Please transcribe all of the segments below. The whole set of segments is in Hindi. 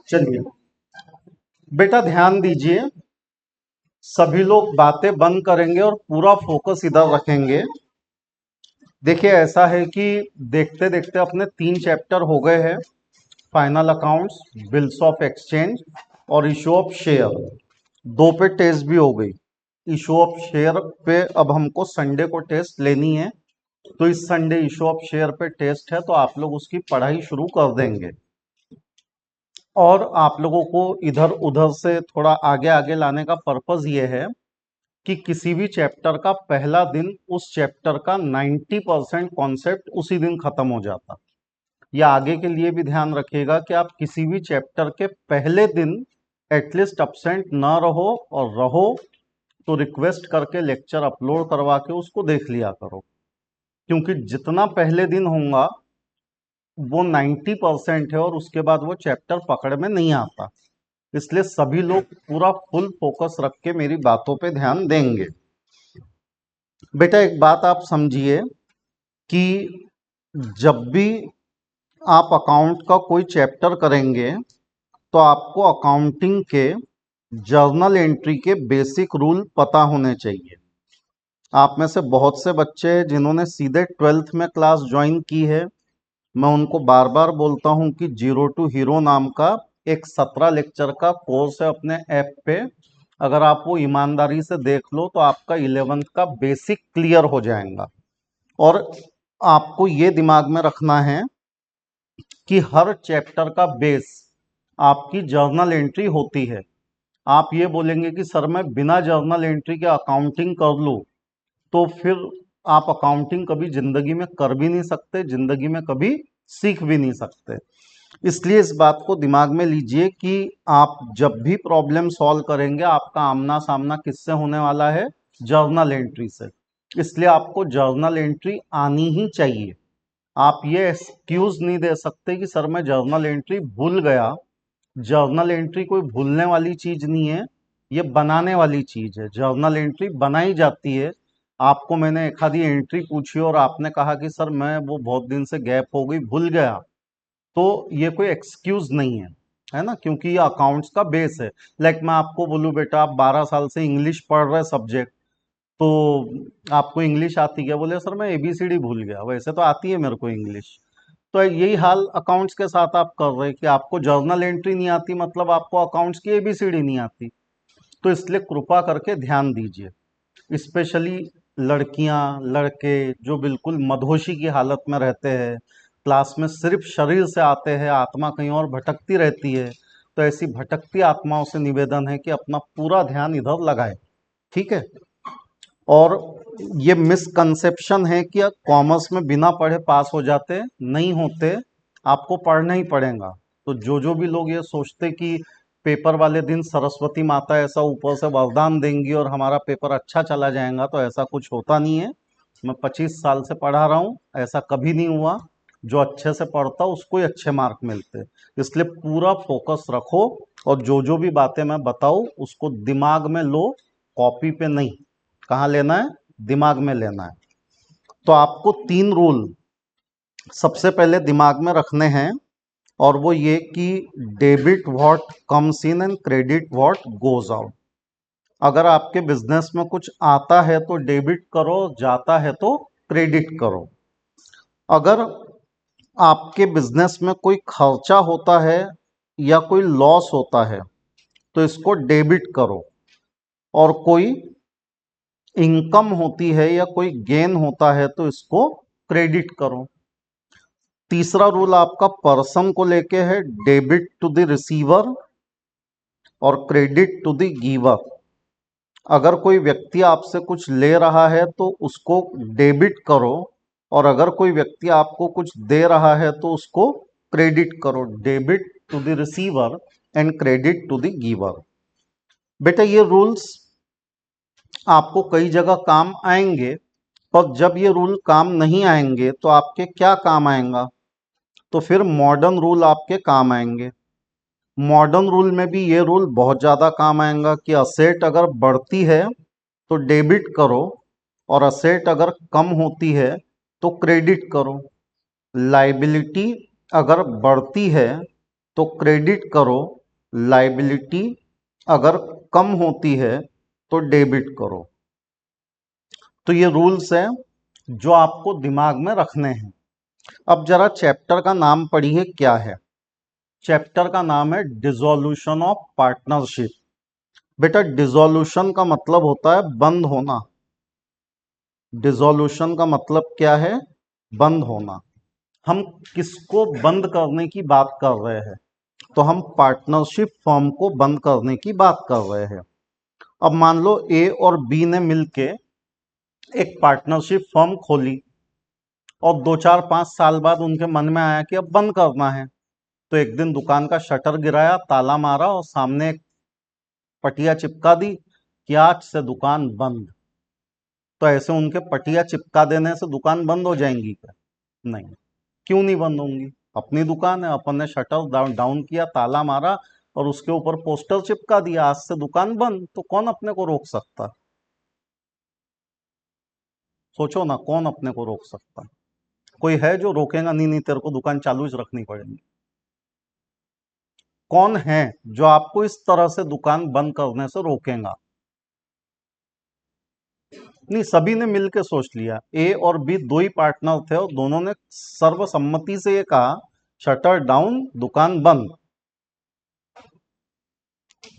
चलिए बेटा ध्यान दीजिए, सभी लोग बातें बंद करेंगे और पूरा फोकस इधर रखेंगे। देखिए ऐसा है कि देखते देखते अपने 3 चैप्टर हो गए हैं, final accounts, bills of exchange और इशू ऑफ शेयर। 2 पे टेस्ट भी हो गई। इशू ऑफ शेयर पे अब हमको संडे को टेस्ट लेनी है, तो इस संडे इशू ऑफ शेयर पे टेस्ट है, तो आप लोग उसकी पढ़ाई शुरू कर देंगे। और आप लोगों को इधर उधर से थोड़ा आगे आगे लाने का पर्पस ये है कि किसी भी चैप्टर का पहला दिन उस चैप्टर का 90% कॉन्सेप्ट उसी दिन खत्म हो जाता। या आगे के लिए भी ध्यान रखिएगा कि आप किसी भी चैप्टर के पहले दिन एटलीस्ट अपसेंट ना रहो, और रहो तो रिक्वेस्ट करके लेक्चर अपलोड करवा के उसको देख लिया करो, क्योंकि जितना पहले दिन होगा वो 90% है और उसके बाद वो चैप्टर पकड़ में नहीं आता। इसलिए सभी लोग पूरा फुल फोकस रख के मेरी बातों पे ध्यान देंगे। बेटा एक बात आप समझिए कि जब भी आप अकाउंट का कोई चैप्टर करेंगे तो आपको अकाउंटिंग के जर्नल एंट्री के बेसिक रूल पता होने चाहिए। आप में से बहुत से बच्चे जिन्होंने सीधे 12th में क्लास ज्वाइन की है, मैं उनको बार बार बोलता हूं कि जीरो टू हीरो नाम का एक 17 लेक्चर का कोर्स है अपने ऐप पे। अगर आप वो ईमानदारी से देख लो तो आपका 11th का बेसिक क्लियर हो जाएगा। और आपको ये दिमाग में रखना है कि हर चैप्टर का बेस आपकी जर्नल एंट्री होती है। आप ये बोलेंगे कि सर मैं बिना जर्नल एंट्री के अकाउंटिंग कर लूँ, तो फिर आप अकाउंटिंग कभी जिंदगी में कर भी नहीं सकते, जिंदगी में कभी सीख भी नहीं सकते। इसलिए इस बात को दिमाग में लीजिए कि आप जब भी प्रॉब्लम सॉल्व करेंगे आपका आमना सामना किससे होने वाला है? जर्नल एंट्री से। इसलिए आपको जर्नल एंट्री आनी ही चाहिए। आप ये एक्सक्यूज नहीं दे सकते कि सर मैं जर्नल एंट्री भूल गया। जर्नल एंट्री कोई भूलने वाली चीज नहीं है, ये बनाने वाली चीज है। जर्नल एंट्री बनाई जाती है। आपको मैंने एक आधी एंट्री पूछी और आपने कहा कि सर मैं वो बहुत दिन से गैप हो गई, भूल गया, तो ये कोई एक्सक्यूज नहीं है ना, क्योंकि ये अकाउंट्स का बेस है। लाइक मैं आपको बोलूँ बेटा आप 12 साल से इंग्लिश पढ़ रहे सब्जेक्ट, तो आपको इंग्लिश आती क्या? बोले सर मैं एबीसीडी भूल गया। वैसे तो आती है मेरे को इंग्लिश। तो यही हाल अकाउंट्स के साथ आप कर रहे हैं कि आपको जर्नल एंट्री नहीं आती, मतलब आपको अकाउंट्स की एबीसीडी नहीं आती। तो इसलिए कृपा करके ध्यान दीजिए, स्पेशली लड़कियां लड़के जो बिल्कुल मदहोशी की हालत में रहते हैं, क्लास में सिर्फ शरीर से आते हैं, आत्मा कहीं और भटकती रहती है। तो ऐसी भटकती आत्माओं से निवेदन है कि अपना पूरा ध्यान इधर लगाए, ठीक है। और ये मिसकंसेप्शन है कि कॉमर्स में बिना पढ़े पास हो जाते, नहीं होते, आपको पढ़ना ही पड़ेगा। तो जो भी लोग ये सोचते कि पेपर वाले दिन सरस्वती माता ऐसा ऊपर से वरदान देंगी और हमारा पेपर अच्छा चला जाएगा, तो ऐसा कुछ होता नहीं है। मैं 25 साल से पढ़ा रहा हूँ, ऐसा कभी नहीं हुआ। जो अच्छे से पढ़ता उसको ही अच्छे मार्क मिलते। इसलिए पूरा फोकस रखो और जो भी बातें मैं बताऊँ उसको दिमाग में लो, कॉपी पे नहीं। कहाँ लेना है? दिमाग में लेना है। तो आपको 3 रूल सबसे पहले दिमाग में रखने हैं, और वो ये कि debit what comes in and credit what goes out. अगर आपके बिजनेस में कुछ आता है तो डेबिट करो, जाता है तो क्रेडिट करो। अगर आपके बिजनेस में कोई खर्चा होता है या कोई लॉस होता है तो इसको डेबिट करो, और कोई इनकम होती है या कोई गेन होता है तो इसको क्रेडिट करो। तीसरा रूल आपका पर्सन को लेके है, डेबिट टू द रिसीवर और क्रेडिट टू द गिवर। अगर कोई व्यक्ति आपसे कुछ ले रहा है तो उसको डेबिट करो, और अगर कोई व्यक्ति आपको कुछ दे रहा है तो उसको क्रेडिट करो। Debit to the receiver and credit to the giver. बेटा ये रूल्स आपको कई जगह काम आएंगे, पर जब ये रूल काम नहीं आएंगे तो आपके क्या काम आएगा? तो फिर मॉडर्न रूल आपके काम आएंगे। मॉडर्न रूल में भी ये रूल बहुत ज़्यादा काम आएगा कि असेट अगर बढ़ती है तो डेबिट करो, और असेट अगर कम होती है तो क्रेडिट करो। लाइबिलिटी अगर बढ़ती है तो क्रेडिट करो, लाइबिलिटी अगर कम होती है तो डेबिट करो। तो ये रूल्स हैं जो आपको दिमाग में रखने हैं। अब जरा चैप्टर का नाम पढ़िए क्या है। चैप्टर का नाम है डिसॉल्यूशन ऑफ पार्टनरशिप। बेटा डिसॉल्यूशन का मतलब होता है बंद होना। डिसॉल्यूशन का मतलब क्या है? बंद होना। हम किसको बंद करने की बात कर रहे हैं? तो हम पार्टनरशिप फर्म को बंद करने की बात कर रहे हैं। अब मान लो ए और बी ने मिलके एक पार्टनरशिप फर्म खोली और 2 4 5 साल बाद उनके मन में आया कि अब बंद करना है। तो एक दिन दुकान का शटर गिराया, ताला मारा और सामने एक पटिया चिपका दी कि आज से दुकान बंद। तो ऐसे उनके पटिया चिपका देने से दुकान बंद हो जाएंगी क्या? नहीं। क्यों नहीं बंद होंगी? अपनी दुकान है, अपन ने शटर डाउन किया, ताला मारा और उसके ऊपर पोस्टर चिपका दिया आज से दुकान बंद। तो कौन अपने को रोक सकता? सोचो ना, कौन अपने को रोक सकता? कोई है जो रोकेगा? नहीं नहीं, तेरे को दुकान चालू ही रखनी पड़ेगी। कौन है जो आपको इस तरह से दुकान बंद करने से रोकेगा? नहीं, सभी ने मिलकर सोच लिया। ए और बी दो ही पार्टनर थे और दोनों ने सर्वसम्मति से ये कहा शटर डाउन, दुकान बंद।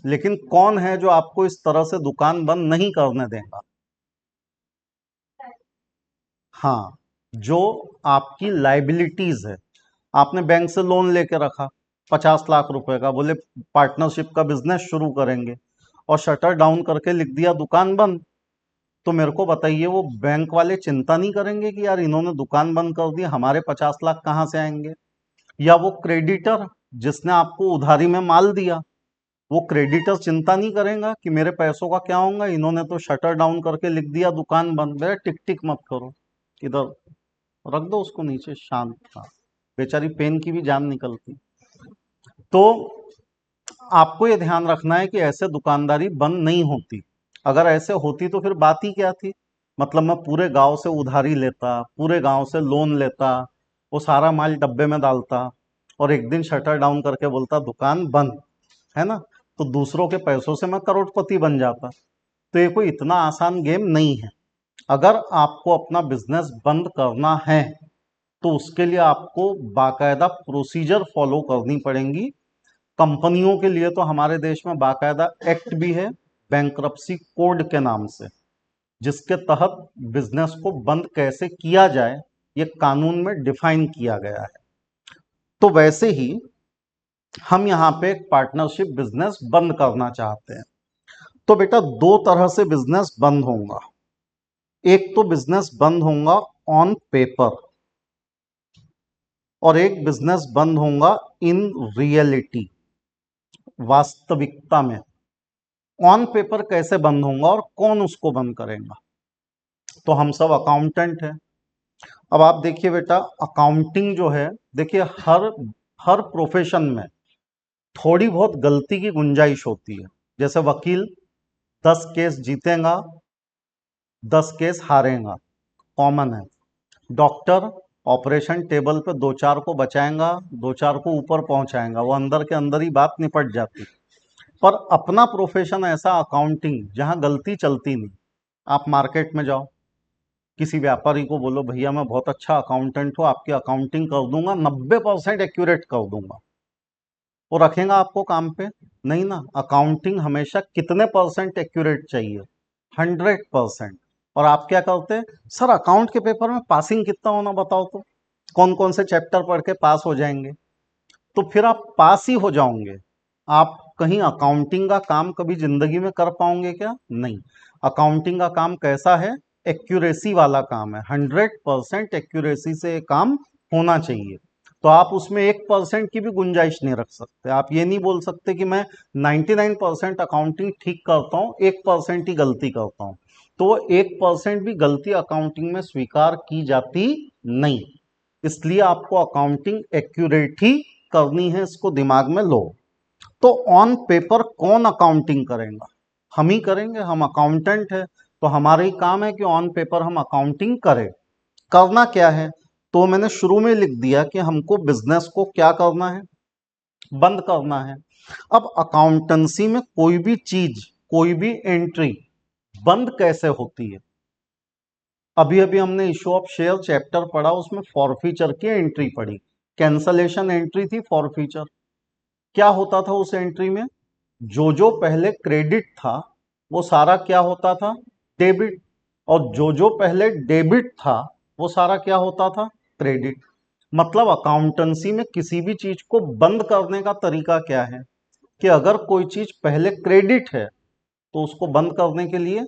लेकिन कौन है जो आपको इस तरह से दुकान बंद नहीं करने देगा? हाँ, जो आपकी लाइबिलिटीज है। आपने बैंक से लोन लेके रखा 50 लाख रुपए का, बोले पार्टनरशिप का बिजनेस शुरू करेंगे, और शटर डाउन करके लिख दिया दुकान बंद। तो मेरे को बताइए, वो बैंक वाले चिंता नहीं करेंगे कि यार इन्होंने दुकान बंद कर दी, हमारे 50 लाख कहाँ से आएंगे? या वो क्रेडिटर जिसने आपको उधारी में माल दिया, वो क्रेडिटर चिंता नहीं करेगा कि मेरे पैसों का क्या होगा? इन्होंने तो शटर डाउन करके लिख दिया दुकान बंद। बेटा टिक टिक मत करो, इधर रख दो उसको नीचे, शांत था। बेचारी पेन की भी जान निकलती। तो आपको ये ध्यान रखना है कि ऐसे दुकानदारी बंद नहीं होती। अगर ऐसे होती तो फिर बात ही क्या थी? मतलब मैं पूरे गांव से उधारी लेता, पूरे गांव से लोन लेता, वो सारा माल डब्बे में डालता और एक दिन शटर डाउन करके बोलता दुकान बंद, है ना? तो दूसरों के पैसों से मैं करोड़पति बन जाता। तो ये कोई इतना आसान गेम नहीं है। अगर आपको अपना बिजनेस बंद करना है तो उसके लिए आपको बाकायदा प्रोसीजर फॉलो करनी पड़ेंगी। कंपनियों के लिए तो हमारे देश में बाकायदा एक्ट भी है, बैंक्रप्सी कोड के नाम से, जिसके तहत बिजनेस को बंद कैसे किया जाए ये कानून में डिफाइन किया गया है। तो वैसे ही हम यहाँ पे एक पार्टनरशिप बिजनेस बंद करना चाहते हैं। तो बेटा दो तरह से बिजनेस बंद होगा। एक तो बिजनेस बंद होगा ऑन पेपर और एक बिजनेस बंद होगा इन रियलिटी, वास्तविकता में। ऑन पेपर कैसे बंद होगा और कौन उसको बंद करेगा? तो हम सब अकाउंटेंट हैं। अब आप देखिए बेटा, अकाउंटिंग जो है, देखिए हर हर प्रोफेशन में थोड़ी बहुत गलती की गुंजाइश होती है। जैसे वकील 10 केस जीतेगा, 10 केस हारेगा, कॉमन है। डॉक्टर ऑपरेशन टेबल पे 2 4 को बचाएगा, 2 4 को ऊपर पहुंचाएगा, वो अंदर के अंदर ही बात निपट जाती। पर अपना प्रोफेशन ऐसा अकाउंटिंग जहां गलती चलती नहीं। आप मार्केट में जाओ, किसी व्यापारी को बोलो भैया मैं बहुत अच्छा अकाउंटेंट हूँ, आपकी अकाउंटिंग कर दूंगा, 90% एक्यूरेट कर दूंगा, वो रखेगा आपको काम पे? नहीं ना। अकाउंटिंग हमेशा कितने परसेंट एक्यूरेट चाहिए? 100%। और आप क्या करते हैं? सर अकाउंट के पेपर में पासिंग कितना होना बताओ तो, कौन कौन से चैप्टर पढ़ के पास हो जाएंगे? तो फिर आप पास ही हो जाओगे, आप कहीं अकाउंटिंग का काम कभी जिंदगी में कर पाओगे क्या? नहीं। अकाउंटिंग का काम कैसा है? एक्यूरेसी वाला काम है। 100% एक्यूरेसी से ये काम होना चाहिए। तो आप उसमें 1% की भी गुंजाइश नहीं रख सकते। आप ये नहीं बोल सकते कि मैं 99% अकाउंटिंग ठीक करता हूँ, 1% ही गलती करता हूँ। तो वो 1% भी गलती अकाउंटिंग में स्वीकार की जाती नहीं। इसलिए आपको अकाउंटिंग एक्यूरेट ही करनी है, इसको दिमाग में लो। तो ऑन पेपर कौन अकाउंटिंग करेगा? हम ही करेंगे, हम अकाउंटेंट है। तो हमारा ही काम है कि ऑन पेपर हम अकाउंटिंग करें। करना क्या है? तो मैंने शुरू में लिख दिया कि हमको बिजनेस को क्या करना है? बंद करना है। अब अकाउंटेंसी में कोई भी चीज, कोई भी एंट्री बंद कैसे होती है? अभी अभी हमने इशू ऑफ शेयर चैप्टर पढ़ा, उसमें फॉरफीचर की एंट्री पढ़ी, कैंसलेशन एंट्री थी फॉरफीचर। क्या होता था उस एंट्री में? जो पहले क्रेडिट था वो सारा क्या होता था? डेबिट। और जो पहले डेबिट था वो सारा क्या होता था? क्रेडिट। मतलब अकाउंटेंसी में किसी भी चीज को बंद करने का तरीका क्या है कि अगर कोई चीज पहले क्रेडिट है तो उसको बंद करने के लिए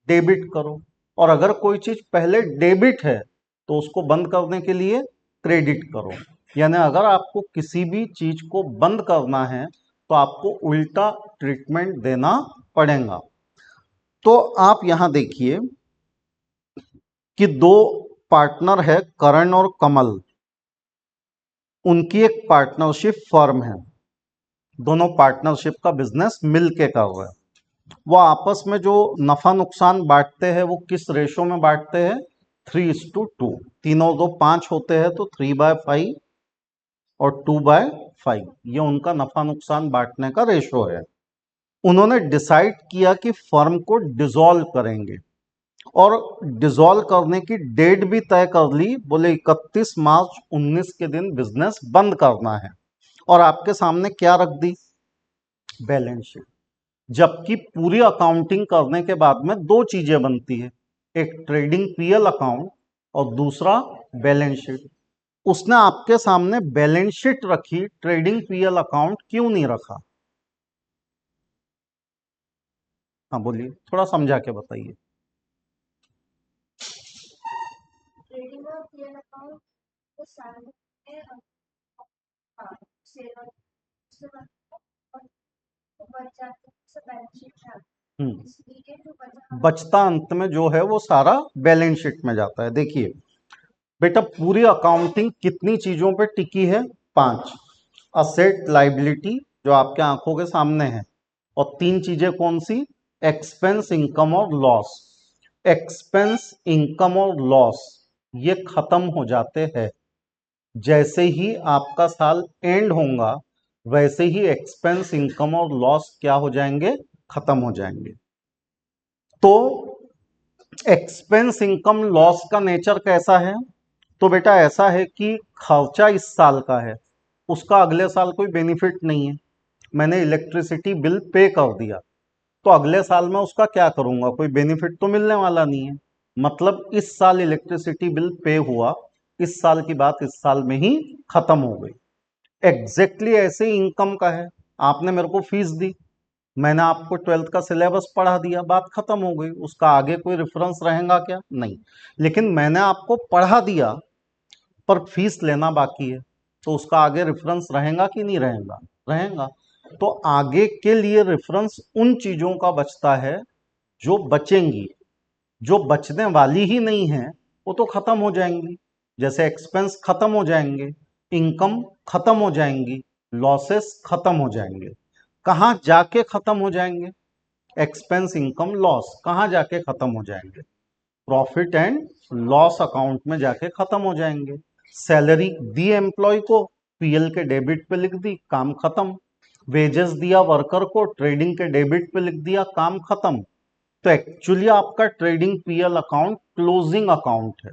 डेबिट करो, और अगर कोई चीज पहले डेबिट है तो उसको बंद करने के लिए क्रेडिट करो। यानी अगर आपको किसी भी चीज को बंद करना है तो आपको उल्टा ट्रीटमेंट देना पड़ेगा। तो आप यहां देखिए कि दो पार्टनर है, करण और कमल, उनकी एक पार्टनरशिप फर्म है, दोनों पार्टनरशिप का बिजनेस मिलके कर रहे हैं। वो आपस में जो नफा नुकसान बांटते हैं वो किस रेशो में बांटते हैं? 3:2। तीनों दो 5 होते हैं तो 3/5 और 2/5, ये उनका नफा नुकसान बांटने का रेशो है। उन्होंने डिसाइड किया कि फर्म को डिसॉल्व करेंगे, और डिसॉल्व करने की डेट भी तय कर ली, बोले 31 मार्च 19 के दिन बिजनेस बंद करना है। और आपके सामने क्या रख दी? Balance sheet. जबकि पूरी अकाउंटिंग करने के बाद में दो चीजें बनती है, एक ट्रेडिंग पीएल अकाउंट और दूसरा बैलेंस शीट। उसने आपके सामने बैलेंस शीट रखी, ट्रेडिंग पीएल अकाउंट क्यों नहीं रखा? हाँ बोलिए, थोड़ा समझा के बताइए। ट्रेडिंग और पीएल अकाउंट को सामने बचता अंत में जो है वो सारा बैलेंस शीट में जाता है। देखिए बेटा, पूरी अकाउंटिंग कितनी चीजों पे टिकी है? 5। असेट, लाइबिलिटी जो आपके आंखों के सामने है, और 3 चीजें कौन सी? एक्सपेंस, इनकम और लॉस। एक्सपेंस, इनकम और लॉस ये खत्म हो जाते हैं। जैसे ही आपका साल एंड होगा वैसे ही एक्सपेंस, इनकम और लॉस क्या हो जाएंगे? खत्म हो जाएंगे। तो एक्सपेंस, इनकम, लॉस का नेचर कैसा है? तो बेटा ऐसा है कि खर्चा इस साल का है, उसका अगले साल कोई बेनिफिट नहीं है। मैंने इलेक्ट्रिसिटी बिल पे कर दिया तो अगले साल में उसका क्या करूंगा? कोई बेनिफिट तो मिलने वाला नहीं है। मतलब इस साल इलेक्ट्रिसिटी बिल पे हुआ, इस साल की बात इस साल में ही खत्म हो गई। एग्जैक्टली ऐसे ही इनकम का है। आपने मेरे को फीस दी, मैंने आपको 12th का सिलेबस पढ़ा दिया, बात खत्म हो गई। उसका आगे कोई रेफरेंस रहेगा क्या? नहीं। लेकिन मैंने आपको पढ़ा दिया पर फीस लेना बाकी है, तो उसका आगे रेफरेंस रहेगा कि नहीं रहेगा? रहेगा। तो आगे के लिए रेफरेंस उन चीजों का बचता है जो बचेंगी, जो बचने वाली ही नहीं है वो तो खत्म हो जाएंगी। जैसे एक्सपेंस खत्म हो जाएंगे, इनकम खत्म हो जाएंगी, लॉसेस खत्म हो जाएंगे। कहाँ जाके खत्म हो जाएंगे? एक्सपेंस, इनकम, लॉस कहाँ जाके खत्म हो जाएंगे? प्रॉफिट एंड लॉस अकाउंट में जाके खत्म हो जाएंगे। सैलरी दी एम्प्लॉय को, पीएल के डेबिट पे लिख दी, काम खत्म। वेजेस दिया वर्कर को, ट्रेडिंग के डेबिट पे लिख दिया, काम खत्म। तो एक्चुअली आपका trading PL account closing account है,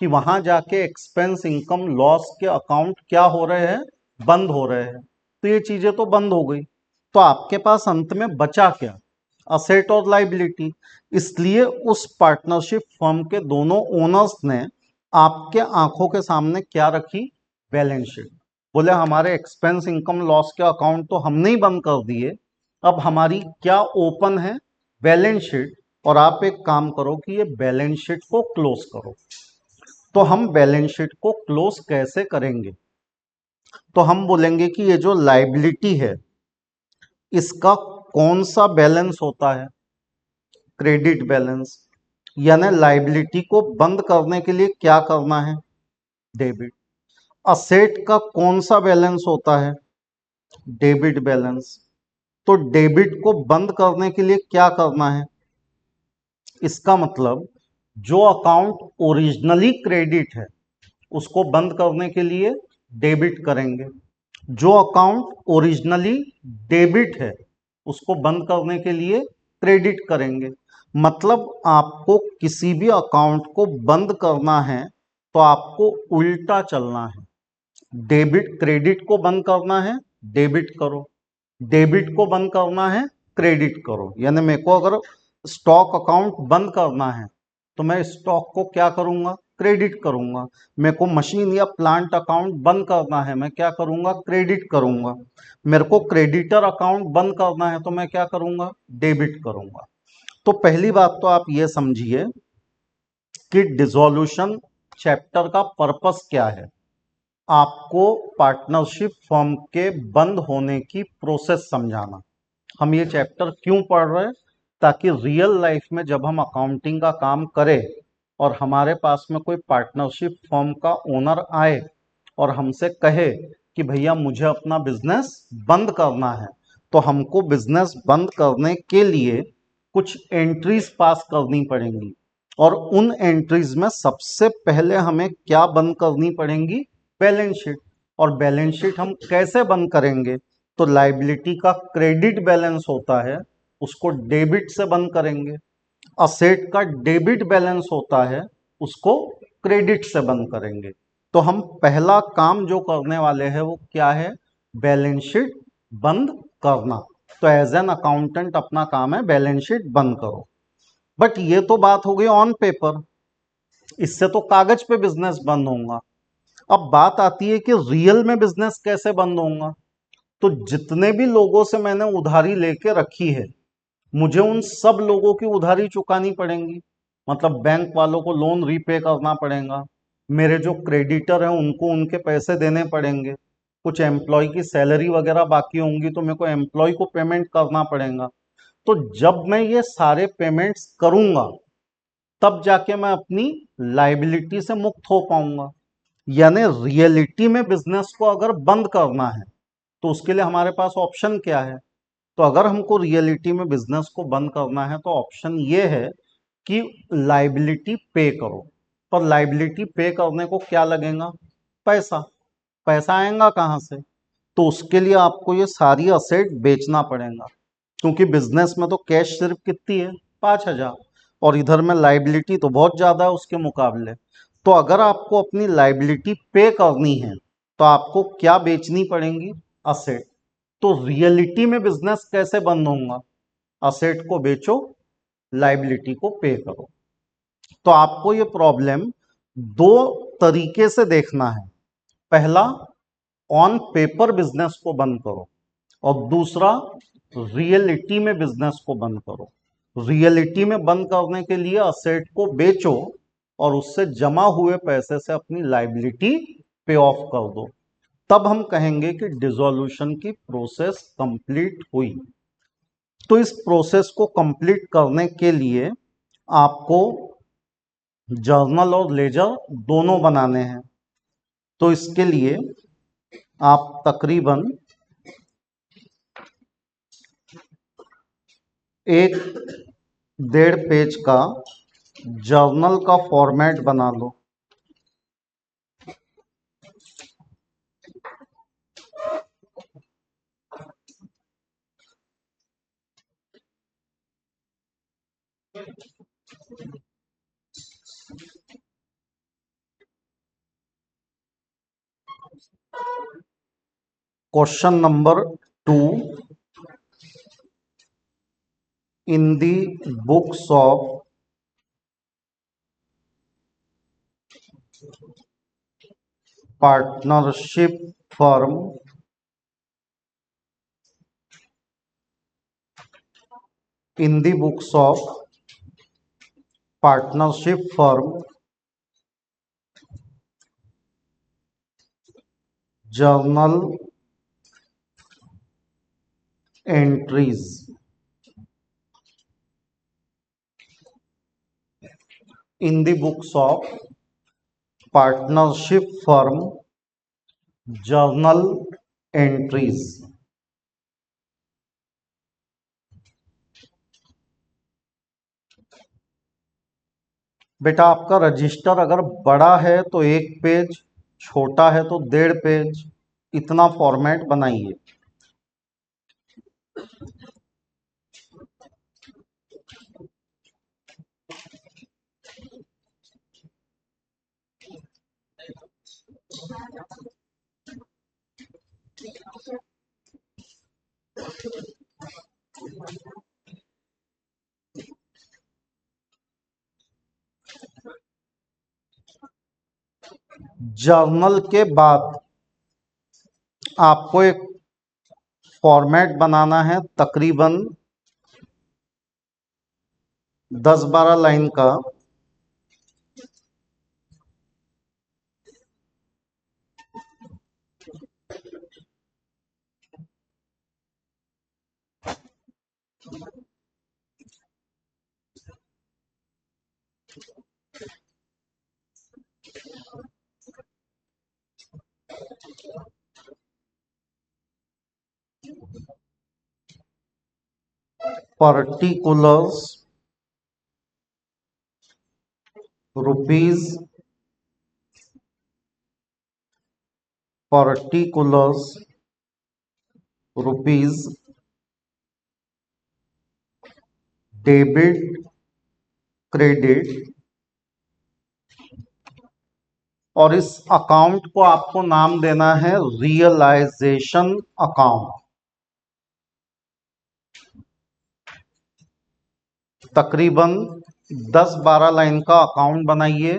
कि वहां जाके एक्सपेंस, इनकम, लॉस के अकाउंट क्या हो रहे हैं? बंद हो रहे हैं। तो ये चीजें तो बंद हो गई, तो आपके पास अंत में बचा क्या? असेट और लाइबिलिटी। इसलिए उस पार्टनरशिप फर्म के दोनों ओनर्स ने आपके आंखों के सामने क्या रखी? Balance sheet. बोले हमारे एक्सपेंस, इनकम, लॉस के अकाउंट तो हमने ही बंद कर दिए, अब हमारी क्या ओपन है? Balance sheet. और आप एक काम करो कि ये बैलेंस शीट को क्लोज करो। तो हम बैलेंस शीट को क्लोज कैसे करेंगे? तो हम बोलेंगे कि ये जो लाइबिलिटी है इसका कौन सा बैलेंस होता है? Credit balance. यानी लाइबिलिटी को बंद करने के लिए क्या करना है? डेबिट। असेट का कौन सा बैलेंस होता है? Debit balance. तो डेबिट को बंद करने के लिए क्या करना है? इसका मतलब जो अकाउंट ओरिजिनली क्रेडिट है उसको बंद करने के लिए डेबिट करेंगे, जो अकाउंट ओरिजिनली डेबिट है उसको बंद करने के लिए क्रेडिट करेंगे। मतलब आपको किसी भी अकाउंट को बंद करना है तो आपको उल्टा चलना है। डेबिट क्रेडिट को बंद करना है, डेबिट करो। डेबिट को बंद करना है, क्रेडिट करो। यानी मेरे को अगर स्टॉक अकाउंट बंद करना है तो मैं स्टॉक को क्या करूंगा, क्रेडिट करूंगा। मेरे को मशीन या प्लांट अकाउंट बंद करना है, मैं क्या करूंगा, क्रेडिट करूंगा। मेरे को क्रेडिटर अकाउंट बंद करना है तो मैं क्या करूंगा, डेबिट करूंगा। तो पहली बात तो आप ये समझिए कि डिसॉल्यूशन चैप्टर का पर्पस क्या है। आपको पार्टनरशिप फर्म के बंद होने की प्रोसेस समझाना। हम ये चैप्टर क्यों पढ़ रहे हैं, ताकि रियल लाइफ में जब हम अकाउंटिंग का काम करें और हमारे पास में कोई पार्टनरशिप फर्म का ओनर आए और हमसे कहे कि भैया मुझे अपना बिजनेस बंद करना है, तो हमको बिजनेस बंद करने के लिए कुछ एंट्रीज पास करनी पड़ेंगी। और उन एंट्रीज में सबसे पहले हमें क्या बंद करनी पड़ेंगी, बैलेंस शीट। और बैलेंस शीट हम कैसे बंद करेंगे, तो लाइबिलिटी का क्रेडिट बैलेंस होता है उसको डेबिट से बंद करेंगे। असेट का डेबिट बैलेंस होता है उसको क्रेडिट से बंद करेंगे। तो हम पहला काम जो करने वाले हैं वो क्या है, बैलेंस शीट बंद करना। तो एज एन अकाउंटेंट अपना काम है बैलेंस शीट बंद करो। बट ये तो बात हो गई ऑन पेपर, इससे तो कागज पे बिजनेस बंद होगा। अब बात आती है कि रियल में बिजनेस कैसे बंद होगा। तो जितने भी लोगों से मैंने उधारी लेके रखी है, मुझे उन सब लोगों की उधारी चुकानी पड़ेंगी। मतलब बैंक वालों को लोन रीपे करना पड़ेगा, मेरे जो क्रेडिटर हैं उनको उनके पैसे देने पड़ेंगे, कुछ एम्प्लॉय की सैलरी वगैरह बाकी होंगी तो मेरे को एम्प्लॉय को पेमेंट करना पड़ेगा। तो जब मैं ये सारे पेमेंट्स करूंगा तब जाके मैं अपनी लाइबिलिटी से मुक्त हो पाऊंगा। यानी रियलिटी में बिजनेस को अगर बंद करना है तो उसके लिए हमारे पास ऑप्शन क्या है। तो अगर हमको रियलिटी में बिजनेस को बंद करना है तो ऑप्शन ये है कि लाइबिलिटी पे करो। पर लाइबिलिटी पे करने को क्या लगेगा, पैसा। पैसा आएगा कहाँ से, तो उसके लिए आपको ये सारी असेट बेचना पड़ेगा। क्योंकि बिजनेस में तो कैश सिर्फ कितनी है, 5,000, और इधर में लाइबिलिटी तो बहुत ज़्यादा है उसके मुकाबले। तो अगर आपको अपनी लाइबिलिटी पे करनी है तो आपको क्या बेचनी पड़ेंगी, असेट। तो रियलिटी में बिजनेस कैसे बंद होगा, असेट को बेचो, लाइबिलिटी को पे करो। तो आपको ये प्रॉब्लम दो तरीके से देखना है। पहला, ऑन पेपर बिजनेस को बंद करो, और दूसरा, रियलिटी में बिजनेस को बंद करो। रियलिटी में बंद करने के लिए असेट को बेचो और उससे जमा हुए पैसे से अपनी लाइबिलिटी पे ऑफ कर दो। तब हम कहेंगे कि डिसॉल्यूशन की प्रोसेस कंप्लीट हुई। तो इस प्रोसेस को कंप्लीट करने के लिए आपको जर्नल और लेजर दोनों बनाने हैं। तो इसके लिए आप तकरीबन एक 1.5 पेज का जर्नल का फॉर्मेट बना लो। Question number 2, in the books of partnership firm in the books of partnership firm journal entries. In the books of partnership firm journal entries. बेटा आपका रजिस्टर अगर बड़ा है तो 1 पेज, छोटा है तो 1.5 पेज। इतना फॉर्मेट बनाइए। जर्नल के बाद आपको एक फॉर्मेट बनाना है, तकरीबन 10-12 लाइन का। Particulars, rupees, particulars, rupees, debit, credit, और इस अकाउंट को आपको नाम देना है रियलाइजेशन अकाउंट। तकरीबन 10-12 लाइन का अकाउंट बनाइए,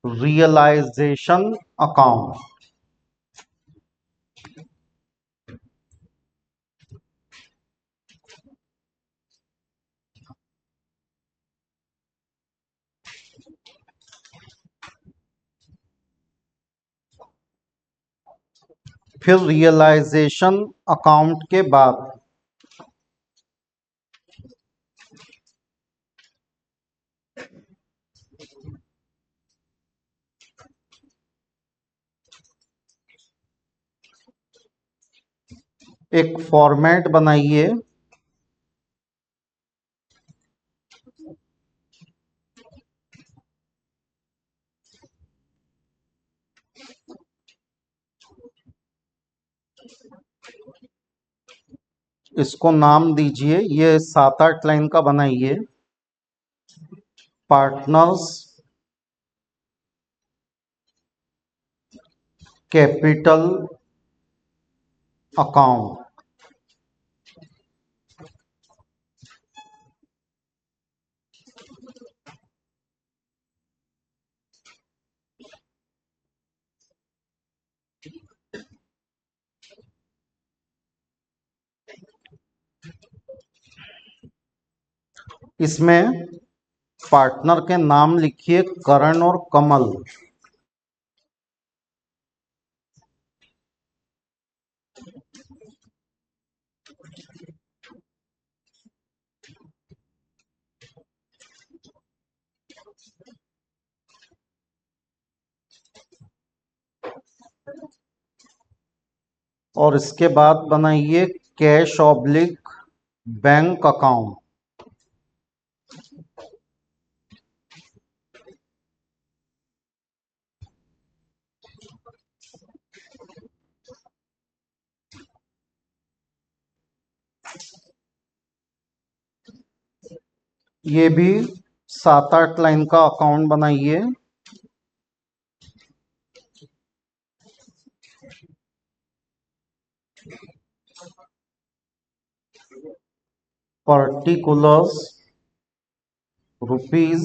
रियलाइजेशन अकाउंट। फिर रियलाइजेशन अकाउंट के बाद एक फॉर्मेट बनाइए, इसको नाम दीजिए, ये 7-8 लाइन का बनाइए, पार्टनर्स कैपिटल अकाउंट। इसमें पार्टनर के नाम लिखिए करण और कमल। और इसके बाद बनाइए कैश ऑब्लिक बैंक अकाउंट। ये भी 7-8 लाइन का अकाउंट बनाइए, पर्टिकुलर्स, रुपीज,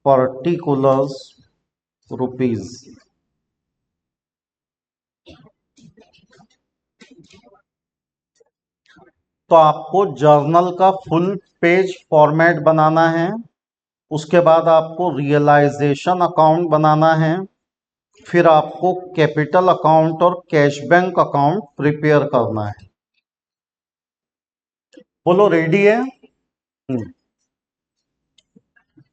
पर्टिकुलर्स, रुपीज। तो आपको जर्नल का फुल पेज फॉर्मेट बनाना है, उसके बाद आपको रियलाइजेशन अकाउंट बनाना है, फिर आपको कैपिटल अकाउंट और कैश बैंक अकाउंट प्रिपेयर करना है। बोलो रेडी है?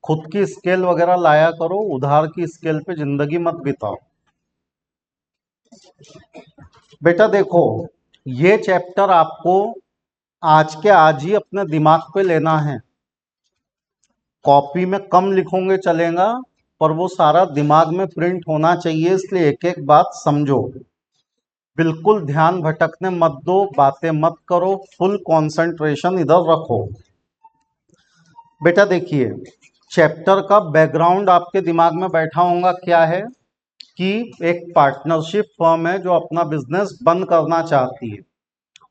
खुद की स्केल वगैरह लाया करो, उधार की स्केल पे जिंदगी मत बिताओ। बेटा देखो, ये चैप्टर आपको आज के आज ही अपने दिमाग पे लेना है। कॉपी में कम लिखोगे चलेगा, पर वो सारा दिमाग में प्रिंट होना चाहिए, इसलिए एक एक बात समझो। बिल्कुल ध्यान भटकने मत दो, बातें मत करो, फुल कंसंट्रेशन इधर रखो। बेटा देखिए, चैप्टर का बैकग्राउंड आपके दिमाग में बैठा होगा क्या है कि एक पार्टनरशिप फर्म है जो अपना बिजनेस बंद करना चाहती है,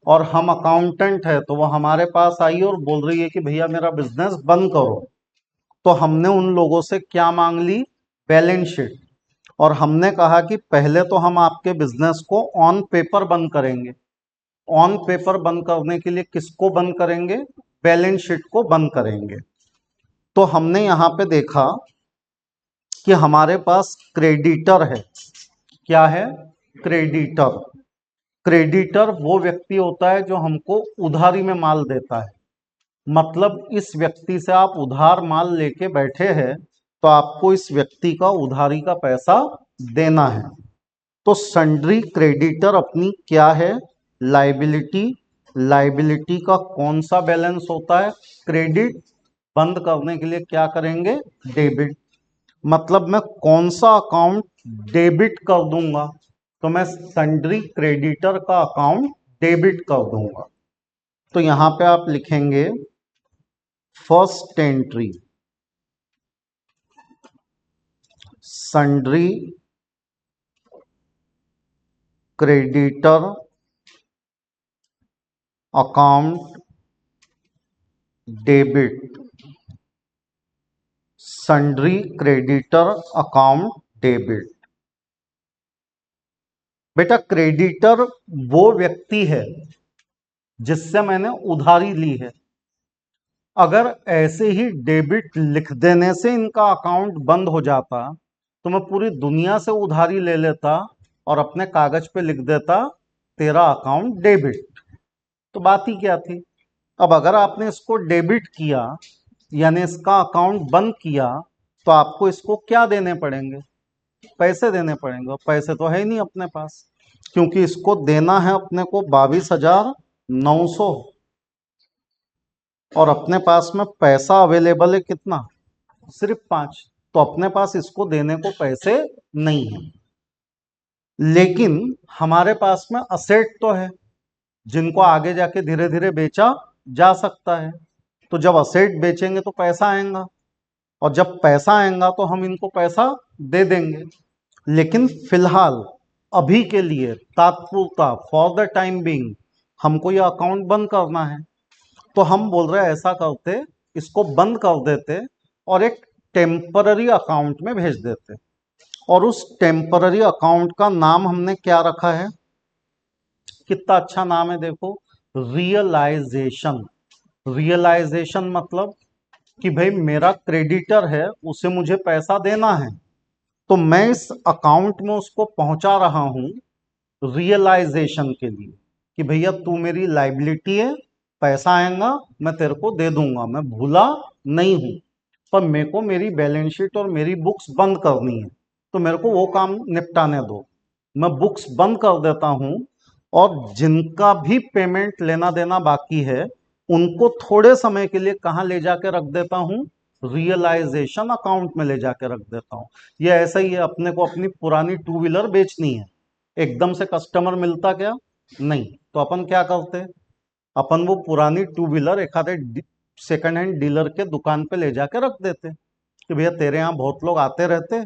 और हम अकाउंटेंट है तो वो हमारे पास आई और बोल रही है कि भैया मेरा बिजनेस बंद करो। तो हमने उन लोगों से क्या मांग ली? Balance sheet. और हमने कहा कि पहले तो हम आपके बिजनेस को ऑन पेपर बंद करेंगे। ऑन पेपर बंद करने के लिए किसको बंद करेंगे? बैलेंस शीट को बंद करेंगे। तो हमने यहाँ पे देखा कि हमारे पास क्रेडिटर है। क्या है? क्रेडिटर। क्रेडिटर वो व्यक्ति होता है जो हमको उधारी में माल देता है। मतलब इस व्यक्ति से आप उधार माल लेके बैठे हैं तो आपको इस व्यक्ति का उधारी का पैसा देना है। तो सन्ड्री क्रेडिटर अपनी क्या है? लाइबिलिटी। लाइबिलिटी का कौन सा बैलेंस होता है? क्रेडिट। बंद करने के लिए क्या करेंगे? डेबिट। मतलब मैं कौन सा अकाउंट डेबिट कर दूंगा? तो मैं सन्ड्री क्रेडिटर का अकाउंट डेबिट कर दूंगा। तो यहां पे आप लिखेंगे first entry sundry creditor account debit. Sundry creditor account debit. बेटा क्रेडिटर वो व्यक्ति है जिससे मैंने उधारी ली है। अगर ऐसे ही डेबिट लिख देने से इनका अकाउंट बंद हो जाता तो मैं पूरी दुनिया से उधारी ले लेता और अपने कागज पे लिख देता तेरा अकाउंट डेबिट। तो बात ही क्या थी? अब अगर आपने इसको डेबिट किया यानी इसका अकाउंट बंद किया तो आपको इसको क्या देने पड़ेंगे? पैसे देने पड़ेंगे, और पैसे तो है ही नहीं अपने पास, क्योंकि इसको देना है अपने को 22,900, और अपने पास में पैसा अवेलेबल है कितना? सिर्फ 5। तो अपने पास इसको देने को पैसे नहीं है। लेकिन हमारे पास में असेट तो है जिनको आगे जाके धीरे धीरे बेचा जा सकता है। तो जब असेट बेचेंगे तो पैसा आएगा, और जब पैसा आएगा तो हम इनको पैसा दे देंगे। लेकिन फिलहाल अभी के लिए तात्पुरता फॉर द टाइम बीइंग हमको ये अकाउंट बंद करना है। तो हम बोल रहे हैं ऐसा करते, इसको बंद कर देते और एक टेम्पररी अकाउंट में भेज देते। और उस टेम्पररी अकाउंट का नाम हमने क्या रखा है? कितना अच्छा नाम है देखो, रियलाइजेशन। रियलाइजेशन मतलब कि भाई मेरा क्रेडिटर है, उसे मुझे पैसा देना है, तो मैं इस अकाउंट में उसको पहुंचा रहा हूं रियलाइजेशन के लिए कि भैया तू मेरी लाइबिलिटी है, पैसा आएगा मैं तेरे को दे दूंगा, मैं भूला नहीं हूं। पर मेरे को मेरी बैलेंस शीट और मेरी बुक्स बंद करनी है, तो मेरे को वो काम निपटाने दो। मैं बुक्स बंद कर देता हूं, और जिनका भी पेमेंट लेना देना बाकी है उनको थोड़े समय के लिए कहाँ ले जाके रख देता हूं? रियलाइजेशन अकाउंट में ले जाके रख देता हूं। ये ऐसा ही है, अपने को अपनी पुरानी टू व्हीलर बेचनी है, एकदम से कस्टमर मिलता क्या? नहीं। तो अपन क्या करते? अपन वो पुरानी टू व्हीलर एक आधे सेकंड हैंड डीलर के दुकान पे ले जाके रख देते कि भैया तेरे यहाँ बहुत लोग आते रहते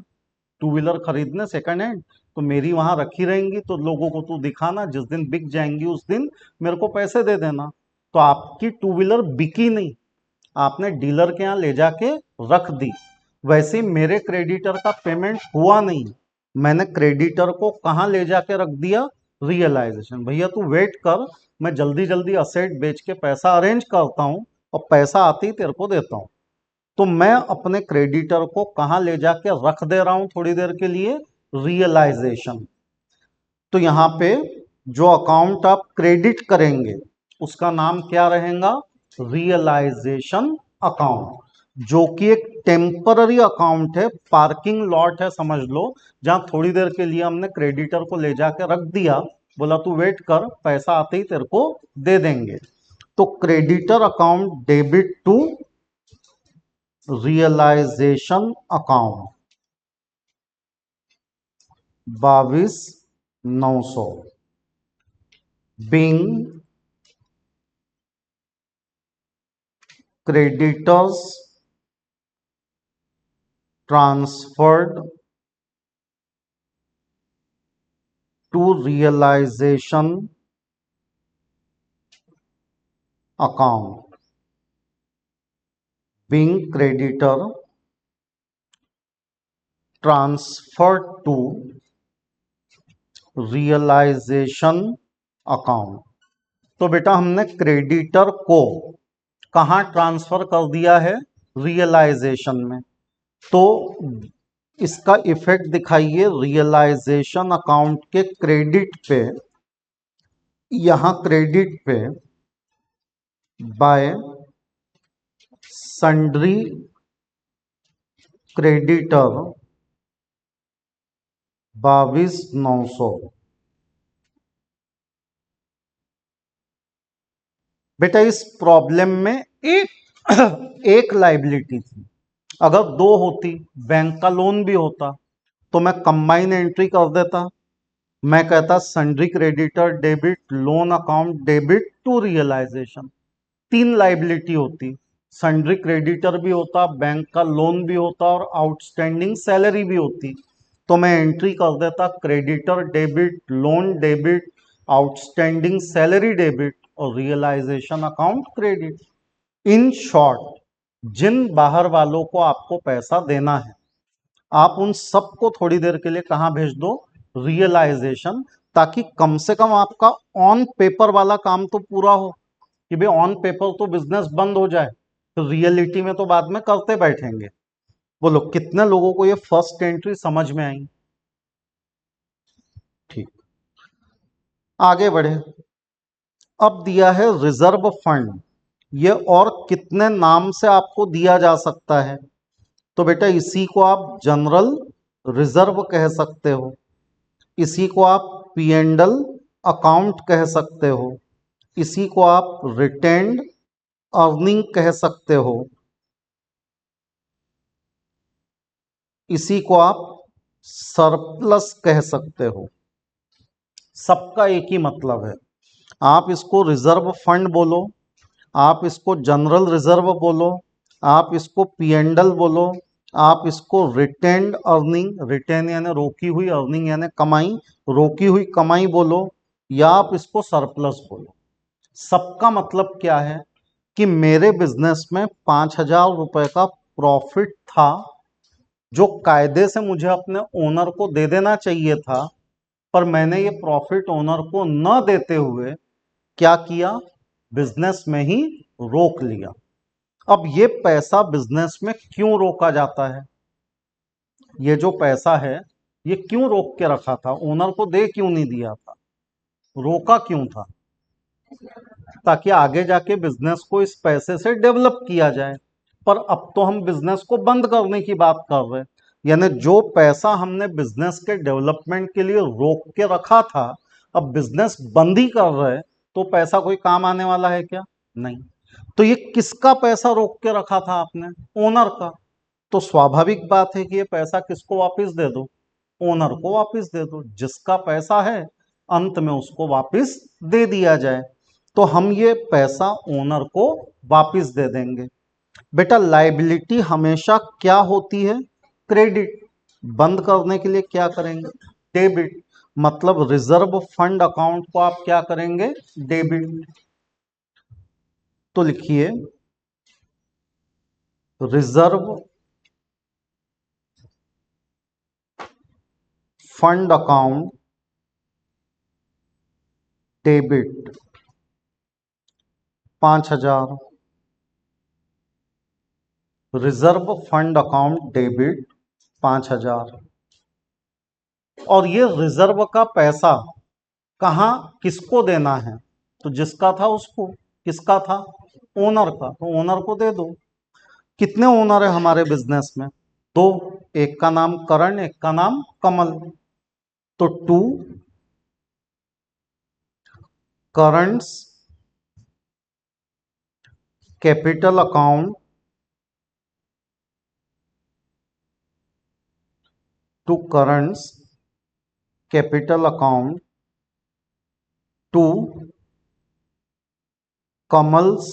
टू व्हीलर खरीदने सेकंड हैंड, तो मेरी वहां रखी रहेंगी, तो लोगों को तू दिखाना, जिस दिन बिक जाएंगी उस दिन मेरे को पैसे दे देना। तो आपकी टू व्हीलर बिकी नहीं, आपने डीलर के यहाँ ले जाके रख दी। वैसे मेरे क्रेडिटर का पेमेंट हुआ नहीं, मैंने क्रेडिटर को कहाँ ले जाके रख दिया? रियलाइजेशन। भैया तू वेट कर, मैं जल्दी जल्दी असेट बेच के पैसा अरेंज करता हूँ और पैसा आते ही तेरे को देता हूँ। तो मैं अपने क्रेडिटर को कहाँ ले जाके रख दे रहा हूँ थोड़ी देर के लिए? रियलाइजेशन। तो यहाँ पे जो अकाउंट आप क्रेडिट करेंगे उसका नाम क्या रहेगा? रियलाइजेशन अकाउंट, जो कि एक टेम्पररी अकाउंट है, पार्किंग लॉट है समझ लो, जहां थोड़ी देर के लिए हमने क्रेडिटर को ले जाके रख दिया, बोला तू वेट कर, पैसा आते ही तेरे को दे देंगे। तो creditor account debit to realisation account. 22,900 being creditors transferred to realization account. Being creditor transferred to realisation account. तो बेटा हमने क्रेडिटर को कहां ट्रांसफर कर दिया है? रियलाइजेशन में। तो इसका इफेक्ट दिखाइए रियलाइजेशन अकाउंट के क्रेडिट पे। यहां क्रेडिट पे बाय सन्ड्री क्रेडिटर 22,900। बेटा इस प्रॉब्लम में एक लाइबिलिटी थी। अगर दो होती, बैंक का लोन भी होता, तो मैं कंबाइन एंट्री कर देता। मैं कहता sundry creditor debit loan account debit to realisation. तीन लाइबिलिटी होती, सन्ड्री क्रेडिटर भी होता, बैंक का लोन भी होता और आउटस्टैंडिंग सैलरी भी होती। तो मैं एंट्री कर देता creditor debit loan debit outstanding salary debit और realisation account credit. In short जिन बाहर वालों को आपको पैसा देना है, आप उन सबको थोड़ी देर के लिए कहां भेज दो? रियलाइजेशन, ताकि कम से कम आपका ऑन पेपर वाला काम तो पूरा हो कि भाई ऑन पेपर तो बिजनेस बंद हो जाए, तो रियलिटी में तो बाद में करते बैठेंगे। बोलो कितने लोगों को ये फर्स्ट एंट्री समझ में आई? ठीक, आगे बढ़े। अब दिया है रिजर्व फंड। ये और कितने नाम से आपको दिया जा सकता है? तो बेटा इसी को आप जनरल रिजर्व कह सकते हो, इसी को आप पी एंड एल अकाउंट कह सकते हो, इसी को आप रिटेन्ड अर्निंग कह सकते हो, इसी को आप सरप्लस कह सकते हो। सबका एक ही मतलब है। आप इसको रिजर्व फंड बोलो, आप इसको जनरल रिजर्व बोलो, आप इसको पी एंड एल बोलो, आप इसको रिटेन्ड अर्निंग, रिटेन यानी रोकी हुई, अर्निंग यानी कमाई, रोकी हुई कमाई बोलो, या आप इसको सरप्लस बोलो। सबका मतलब क्या है कि मेरे बिजनेस में 5,000 रुपए का प्रॉफिट था, जो कायदे से मुझे अपने ओनर को दे देना चाहिए था, पर मैंने ये प्रॉफिट ओनर को न देते हुए क्या किया? बिजनेस में ही रोक लिया। अब ये पैसा बिजनेस में क्यों रोका जाता है? ये जो पैसा है ये क्यों रोक के रखा था? ओनर को दे क्यों नहीं दिया था? रोका क्यों था? ताकि आगे जाके बिजनेस को इस पैसे से डेवलप किया जाए। पर अब तो हम बिजनेस को बंद करने की बात कर रहे हैं, यानी जो पैसा हमने बिजनेस के डेवलपमेंट के लिए रोक के रखा था, अब बिजनेस बंद ही कर रहे हैं, तो पैसा कोई काम आने वाला है क्या? नहीं। तो ये किसका पैसा रोक के रखा था आपने? ओनर का। तो स्वाभाविक बात है कि ये पैसा किसको वापस दे दो? ओनर को वापस दे दो। जिसका पैसा है अंत में उसको वापस दे दिया जाए। तो हम ये पैसा ओनर को वापस दे देंगे। बेटा लायबिलिटी हमेशा क्या होती है? क्रेडिट। बंद करने के लिए क्या करेंगे? डेबिट। मतलब रिजर्व फंड अकाउंट को आप क्या करेंगे? डेबिट। तो लिखिए reserve fund account debit 5,000, reserve fund account debit 5,000। और ये रिजर्व का पैसा कहाँ किसको देना है? तो जिसका था उसको। किसका था? ओनर का। तो ओनर को दे दो। कितने ओनर है हमारे बिजनेस में? दो। एक का नाम करण, एक का नाम कमल। तो to Karan's capital account to Karan's capital account to Kamal's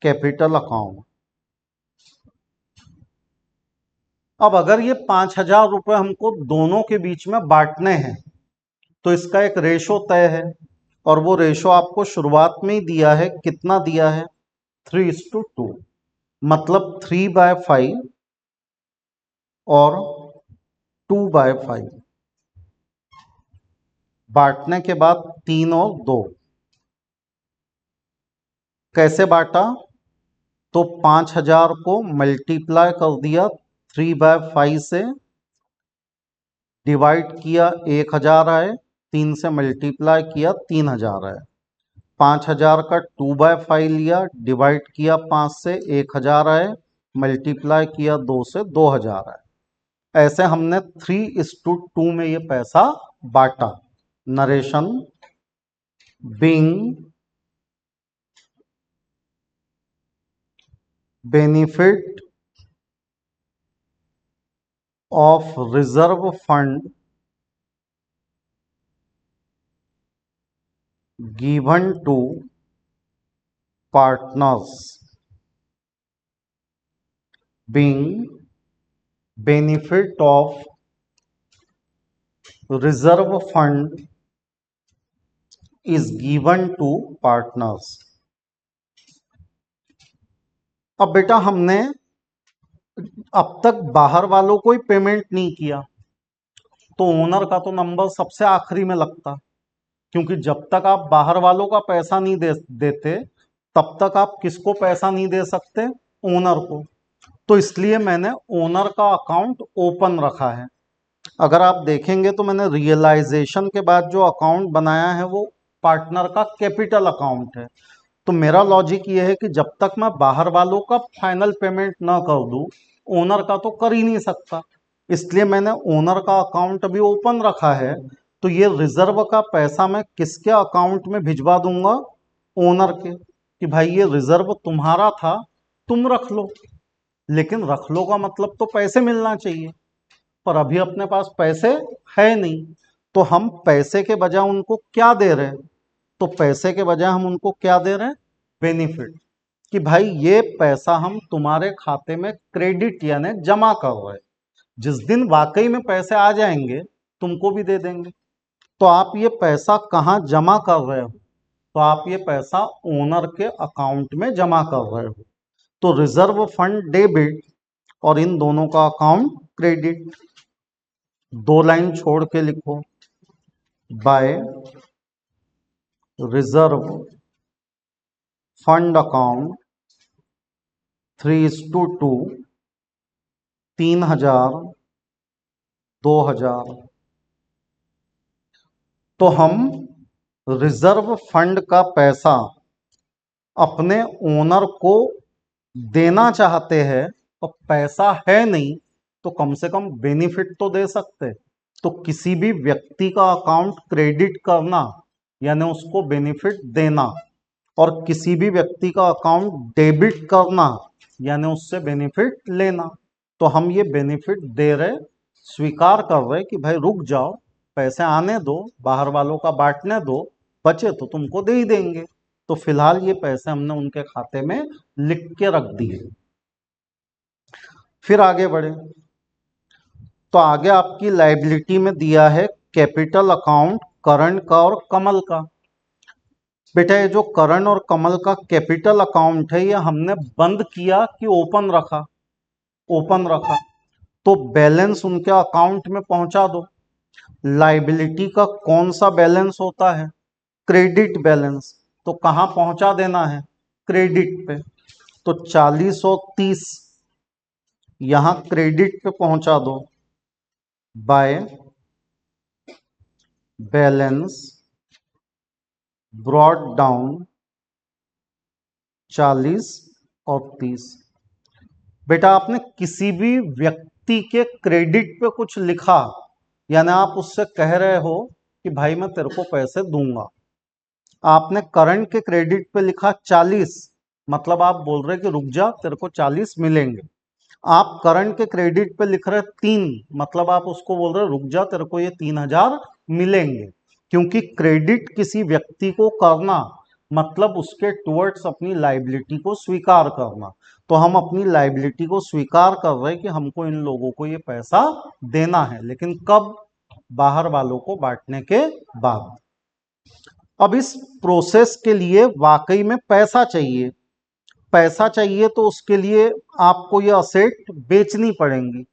capital account. अब अगर ये 5,000 रुपये हमको दोनों के बीच में बांटने हैं तो इसका एक रेशो तय है, और वो रेशो आपको शुरुआत में ही दिया है। कितना दिया है? 3:2, मतलब 3/5 और 2/5। बांटने के बाद 3 और 2। कैसे बांटा? तो 5,000 को मल्टीप्लाई कर दिया 3/5 से, डिवाइड किया 1,000 आए, 3 से मल्टीप्लाई किया 3,000 आए। 5,000 का 2/5 लिया, डिवाइड किया 5 से, 1,000 आए, मल्टीप्लाई किया 2 से, 2,000 आए। ऐसे हमने 3:2 में ये पैसा बांटा। Narration being benefit of reserve fund given to partners, being benefit of reserve fund is given to partners। अब बेटा हमने अब तक बाहर वालों को ही पेमेंट नहीं किया, तो ओनर का तो नंबर सबसे आखिरी में लगता, क्योंकि जब तक आप बाहर वालों का पैसा नहीं देते तब तक आप किसको पैसा नहीं दे सकते? ओनर को। तो इसलिए मैंने ओनर का अकाउंट ओपन रखा है। अगर आप देखेंगे तो मैंने रियलाइजेशन के बाद जो अकाउंट बनाया है वो पार्टनर का कैपिटल अकाउंट है। तो मेरा लॉजिक ये है कि जब तक मैं बाहर वालों का फाइनल पेमेंट ना कर दूं, ओनर का तो कर ही नहीं सकता, इसलिए मैंने ओनर का अकाउंट अभी ओपन रखा है। तो ये रिजर्व का पैसा मैं किसके अकाउंट में भिजवा दूंगा? ओनर के, कि भाई ये रिजर्व तुम्हारा था, तुम रख लो। लेकिन रख लो का मतलब तो पैसे मिलना चाहिए, पर अभी अपने पास पैसे है नहीं, तो हम पैसे के बजाय उनको क्या दे रहे हैं? तो पैसे के बजाय हम उनको क्या दे रहे हैं? बेनिफिट, कि भाई ये पैसा हम तुम्हारे खाते में क्रेडिट यानी जमा कर रहे हैं, जिस दिन वाकई में पैसे आ जाएंगे तुमको भी दे देंगे। तो आप ये पैसा कहाँ जमा कर रहे हो? तो आप ये पैसा ओनर के अकाउंट में जमा कर रहे हो। तो रिजर्व फंड डेबिट और इन दोनों का अकाउंट क्रेडिट। 2 लाइन छोड़ के लिखो, बाय रिजर्व फंड अकाउंट 3:2, 3,000, 2,000। तो हम रिजर्व फंड का पैसा अपने ओनर को देना चाहते हैं, तो पैसा है नहीं, तो कम से कम बेनिफिट तो दे सकते। तो किसी भी व्यक्ति का अकाउंट क्रेडिट करना यानी उसको बेनिफिट देना, और किसी भी व्यक्ति का अकाउंट डेबिट करना यानी उससे बेनिफिट लेना। तो हम ये बेनिफिट दे रहे, स्वीकार कर रहे कि भाई रुक जाओ, पैसे आने दो, बाहर वालों का बांटने दो, बचे तो तुमको दे ही देंगे। तो फिलहाल ये पैसे हमने उनके खाते में लिख के रख दिए। फिर आगे बढ़े तो आगे आपकी लायबिलिटी में दिया है कैपिटल अकाउंट करण का और कमल का। बेटा ये जो करण और कमल का कैपिटल अकाउंट है, ये हमने बंद किया कि ओपन रखा? ओपन रखा, तो बैलेंस उनके अकाउंट में पहुंचा दो। लायबिलिटी का कौन सा बैलेंस होता है? Credit balance. तो कहां पहुंचा देना है? क्रेडिट पे। तो 40 और 30 यहां क्रेडिट पे पहुंचा दो, बाय बैलेंस ब्रॉट डाउन 40 और 30। बेटा आपने किसी भी व्यक्ति के क्रेडिट पे कुछ लिखा, यानी आप उससे कह रहे हो कि भाई मैं तेरे को पैसे दूंगा। आपने करंट के क्रेडिट पे लिखा 40, मतलब आप बोल रहे कि रुक जा, तेरे को 40 मिलेंगे। आप करंट के क्रेडिट पे लिख रहे 3, मतलब आप उसको बोल रहे रुक जा, तेरे को ये 3,000 मिलेंगे। क्योंकि क्रेडिट किसी व्यक्ति को करना मतलब उसके टुवर्ड्स अपनी लाइबिलिटी को स्वीकार करना। तो हम अपनी लाइबिलिटी को स्वीकार कर रहे हैं कि हमको इन लोगों को ये पैसा देना है, लेकिन कब? बाहर वालों को बांटने के बाद। अब इस प्रोसेस के लिए वाकई में पैसा चाहिए। पैसा चाहिए तो उसके लिए आपको ये असेट बेचनी पड़ेंगी।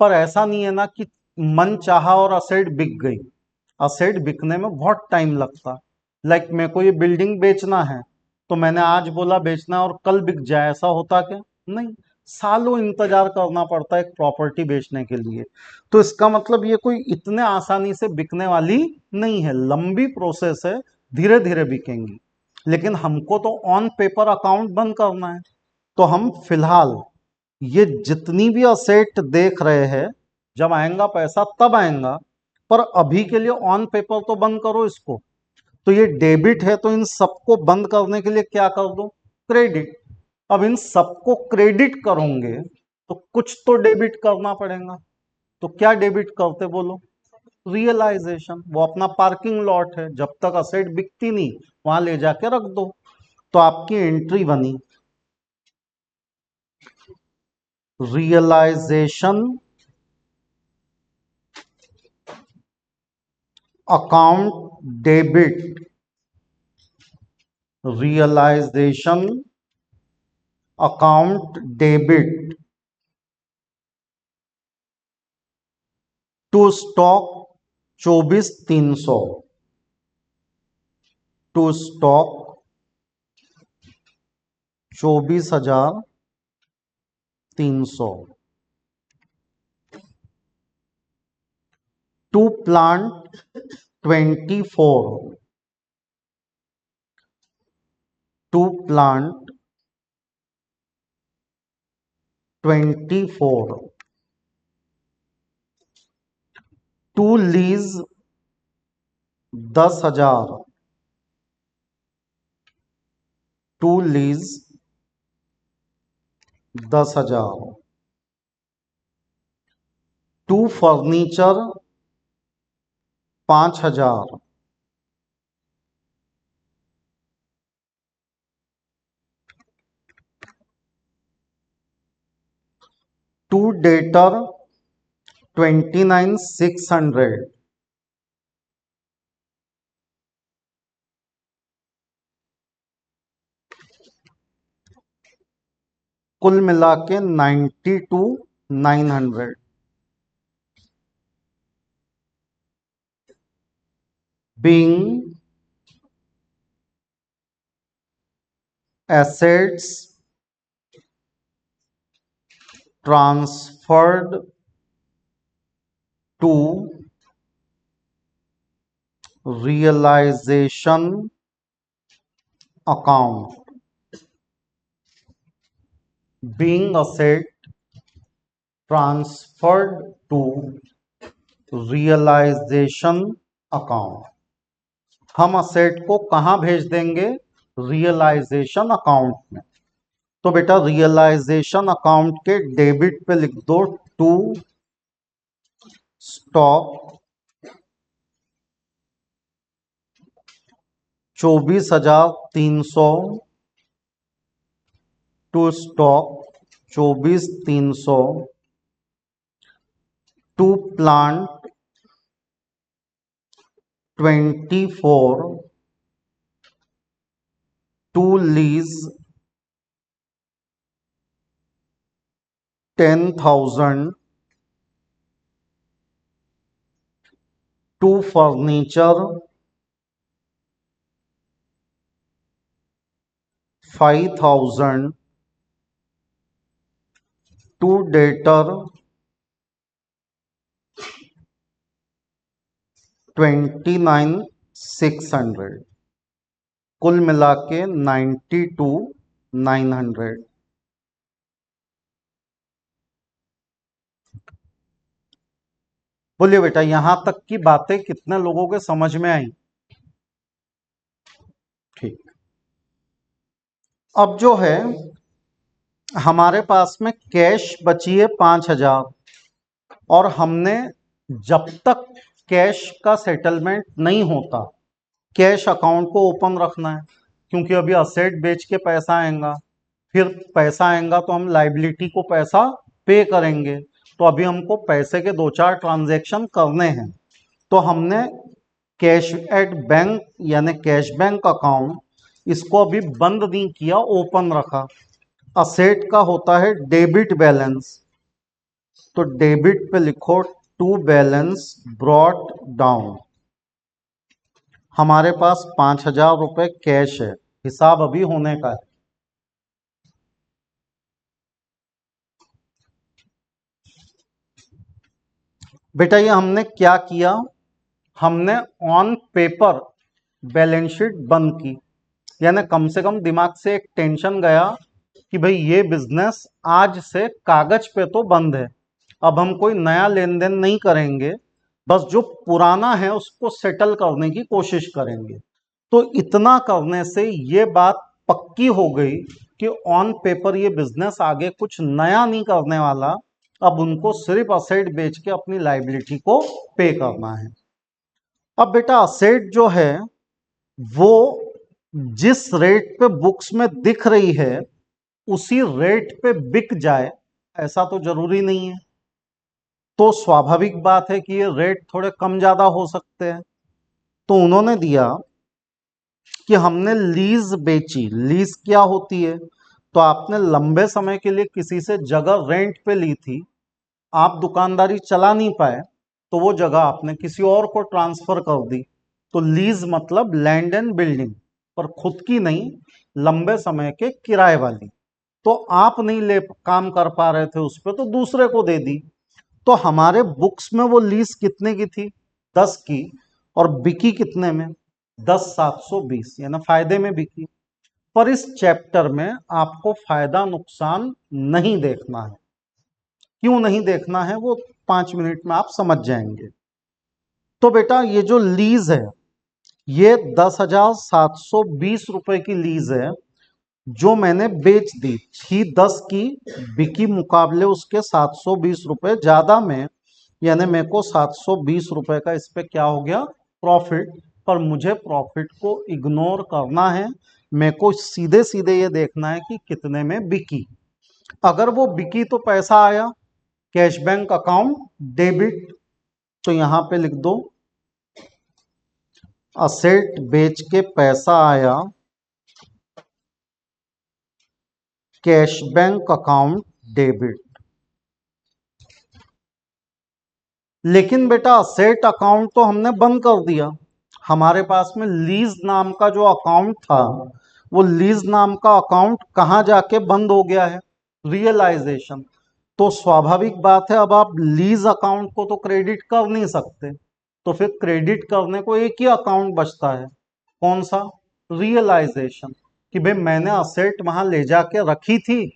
पर ऐसा नहीं है ना कि मन चाहा और असेट बिक गई। असेट बिकने में बहुत टाइम लगता। लाइक मेरे को ये बिल्डिंग बेचना है, तो मैंने आज बोला बेचना है और कल बिक जाए, ऐसा होता क्या? नहीं, सालों इंतजार करना पड़ता है एक प्रॉपर्टी बेचने के लिए। तो इसका मतलब ये कोई इतने आसानी से बिकने वाली नहीं है, लंबी प्रोसेस है, धीरे धीरे बिकेंगी। लेकिन हमको तो ऑन पेपर अकाउंट बंद करना है। तो हम फिलहाल ये जितनी भी असेट देख रहे हैं, जब आएगा पैसा तब आएगा, पर अभी के लिए ऑन पेपर तो बंद करो इसको। तो ये डेबिट है, तो इन सबको बंद करने के लिए क्या कर दो? क्रेडिट। अब इन सबको क्रेडिट करोगे तो कुछ तो डेबिट करना पड़ेगा। तो क्या डेबिट करते बोलो? रियलाइजेशन। वो अपना पार्किंग लॉट है, जब तक असेट बिकती नहीं वहां ले जाके रख दो। तो आपकी एंट्री बनी realisation account debit. Realisation account debit to stock 24,300। To stock 24,300। To plant 24। To plant 24। To lease 10,000। To lease 10,000। To furniture 5,000। To debtor 29,600। कुल मिला के 92,900। being assets transferred to realization account। being asset transferred to realization account। हम असेट को कहां भेज देंगे? रियलाइजेशन अकाउंट में। तो बेटा रियलाइजेशन अकाउंट के डेबिट पे लिख दो to stock 24,300। To stock 24,300। To plant 24। To lease 10,000। To furniture 5,000। To debtor 29,600। कुल मिला के 92,900। बोलिए बेटा यहां तक की बातें कितने लोगों के समझ में आई? ठीक। अब जो है हमारे पास में कैश बची है 5,000 और हमने जब तक कैश का सेटलमेंट नहीं होता कैश अकाउंट को ओपन रखना है, क्योंकि अभी असेट बेच के पैसा आएगा, फिर पैसा आएगा तो हम लाइबिलिटी को पैसा पे करेंगे। तो अभी हमको पैसे के 2-4 ट्रांजैक्शन करने हैं, तो हमने कैश एट बैंक यानी कैश बैंक अकाउंट इसको अभी बंद नहीं किया, ओपन रखा। असेट का होता है डेबिट बैलेंस, तो डेबिट पे लिखो टू बैलेंस ब्रॉट डाउन। हमारे पास 5,000 रुपए कैश है, हिसाब अभी होने का है। बेटा ये हमने क्या किया, हमने ऑन पेपर बैलेंस शीट बंद की, यानी कम से कम दिमाग से एक टेंशन गया कि भाई ये बिजनेस आज से कागज पे तो बंद है, अब हम कोई नया लेन देन नहीं करेंगे, बस जो पुराना है उसको सेटल करने की कोशिश करेंगे। तो इतना करने से ये बात पक्की हो गई कि ऑन पेपर ये बिजनेस आगे कुछ नया नहीं करने वाला, अब उनको सिर्फ असेट बेच के अपनी लाइबिलिटी को पे करना है। अब बेटा असेट जो है वो जिस रेट पे बुक्स में दिख रही है उसी रेट पे बिक जाए ऐसा तो जरूरी नहीं है, तो स्वाभाविक बात है कि ये रेट थोड़े कम ज्यादा हो सकते हैं। तो उन्होंने दिया कि हमने लीज बेची। लीज क्या होती है, तो आपने लंबे समय के लिए किसी से जगह रेंट पे ली थी, आप दुकानदारी चला नहीं पाए तो वो जगह आपने किसी और को ट्रांसफर कर दी। तो लीज मतलब लैंड एंड बिल्डिंग, पर खुद की नहीं, लंबे समय के किराए वाली। तो आप नहीं ले काम कर पा रहे थे उस पर तो दूसरे को दे दी। तो हमारे बुक्स में वो लीज कितने की थी, 10 की, और बिकी कितने में, 10,720, यानी फायदे में बिकी। पर इस चैप्टर में आपको फायदा नुकसान नहीं देखना है। क्यों नहीं देखना है वो 5 मिनट में आप समझ जाएंगे। तो बेटा ये जो लीज है ये 10,720 रुपए की लीज है जो मैंने बेच दी थी, 10 की, बिकी मुकाबले उसके 720 रुपए ज्यादा में, यानी मेरे को 720 रुपए का इस पे क्या हो गया, प्रॉफिट। पर मुझे प्रॉफिट को इग्नोर करना है, मेरे को सीधे सीधे ये देखना है कि कितने में बिकी। अगर वो बिकी तो पैसा आया, कैश बैंक अकाउंट डेबिट, तो यहां पे लिख दो असेट बेच के पैसा आया, कैश बैंक अकाउंट डेबिट। लेकिन बेटा असेट अकाउंट तो हमने बंद कर दिया, हमारे पास में लीज नाम का जो अकाउंट था वो लीज नाम का अकाउंट कहां जाके बंद हो गया है, रियलाइजेशन। तो स्वाभाविक बात है अब आप लीज अकाउंट को तो क्रेडिट कर नहीं सकते, तो फिर क्रेडिट करने को एक ही अकाउंट बचता है, कौन सा, रियलाइजेशन। कि भाई मैंने असेट वहां ले जाके रखी थी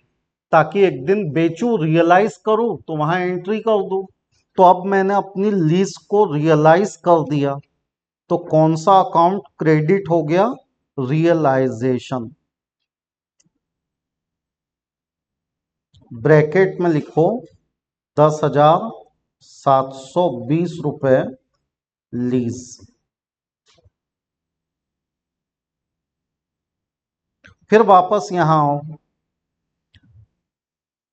ताकि एक दिन बेचूं, रियलाइज करूं तो वहां एंट्री कर दूं। तो अब मैंने अपनी लीज को रियलाइज कर दिया, तो कौन सा अकाउंट क्रेडिट हो गया, रियलाइजेशन। ब्रैकेट में लिखो 10,720 रुपए लीज। फिर वापस यहां आओ,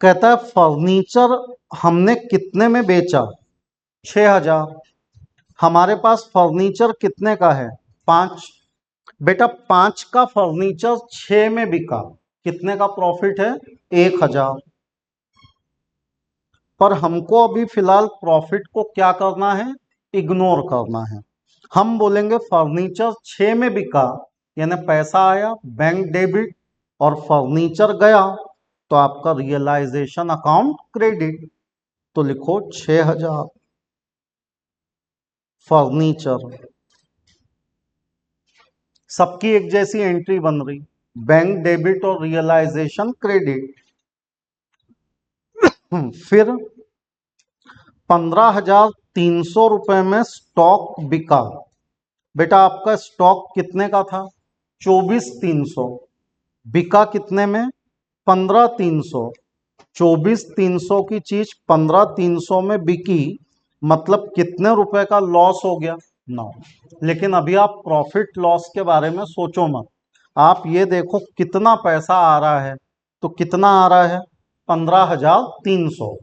कहता है फर्नीचर हमने कितने में बेचा, 6,000। हमारे पास फर्नीचर कितने का है, 5। बेटा 5 का फर्नीचर 6 में बिका, कितने का प्रॉफिट है, 1,000। पर हमको अभी फिलहाल प्रॉफिट को क्या करना है, इग्नोर करना है। हम बोलेंगे फर्नीचर 6 में बिका, यानी पैसा आया बैंक डेबिट और फर्नीचर गया, तो आपका रियलाइजेशन अकाउंट क्रेडिट। तो लिखो 6,000 फर्नीचर, सबकी एक जैसी एंट्री बन रही, बैंक डेबिट और रियलाइजेशन क्रेडिट। फिर 15,300 रुपए में स्टॉक बिका। बेटा आपका स्टॉक कितने का था, 24,300, बिका कितने में, 15,300, 24,300 की चीज 15,300 में बिकी, मतलब कितने रुपए का लॉस हो गया? 9। लेकिन अभी आप प्रॉफिट लॉस के बारे में सोचो मत, आप ये देखो कितना पैसा आ रहा है। तो कितना आ रहा है? 15,300।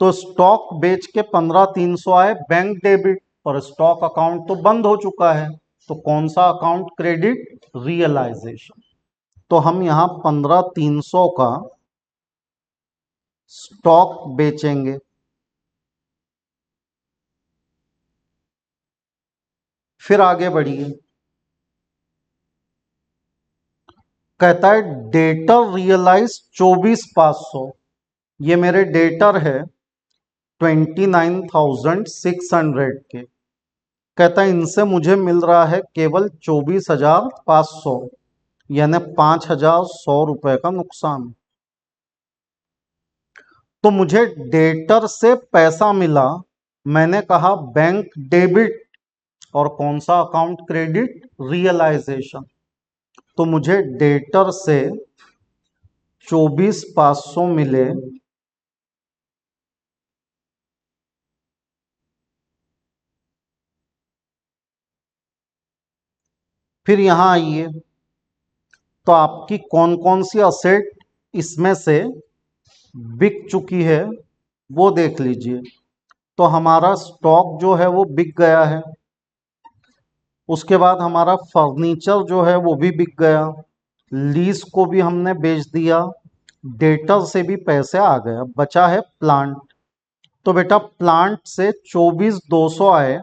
तो स्टॉक बेच के 15,300 आए बैंक डेबिट, और स्टॉक अकाउंट तो बंद हो चुका है। तो कौन सा अकाउंट क्रेडिट? रियलाइजेशन। तो हम यहां 15,300 का स्टॉक बेचेंगे। फिर आगे बढ़िए, कहता है डेटर रियलाइज 24,500। ये मेरे डेटर है 29,600 के। कहता है इनसे मुझे मिल रहा है केवल 24,500, यानी 5,100 रुपए का नुकसान। तो मुझे डेटर से पैसा मिला, मैंने कहा बैंक डेबिट, और कौन सा अकाउंट क्रेडिट? रियलाइजेशन। तो मुझे डेटर से 24,500 मिले, फिर यहां आइए, तो आपकी कौन कौन सी असेट इसमें से बिक चुकी है वो देख लीजिए। तो हमारा स्टॉक जो है वो बिक गया है, उसके बाद हमारा फर्नीचर जो है वो भी बिक गया, लीज को भी हमने बेच दिया, डेटर से भी पैसे आ गए, बचा है प्लांट। तो बेटा प्लांट से 24,200 आए,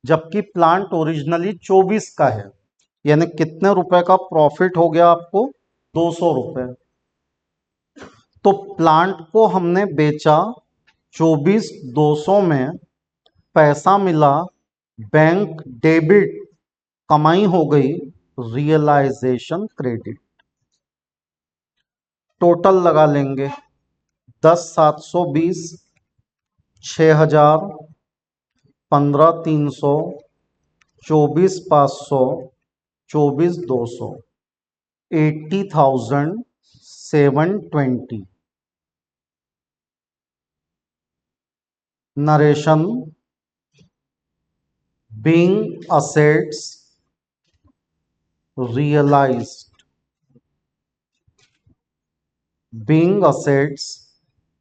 जबकि प्लांट ओरिजिनली 24 का है, यानी कितने रुपए का प्रॉफिट हो गया आपको? 200 रुपए। तो प्लांट को हमने बेचा 24,200 में, पैसा मिला बैंक डेबिट, कमाई हो गई रियलाइजेशन क्रेडिट। टोटल लगा लेंगे, 10,720, 6,000, 15,300, 24,500, 24,200, 80,720। Narration, being assets realized, being assets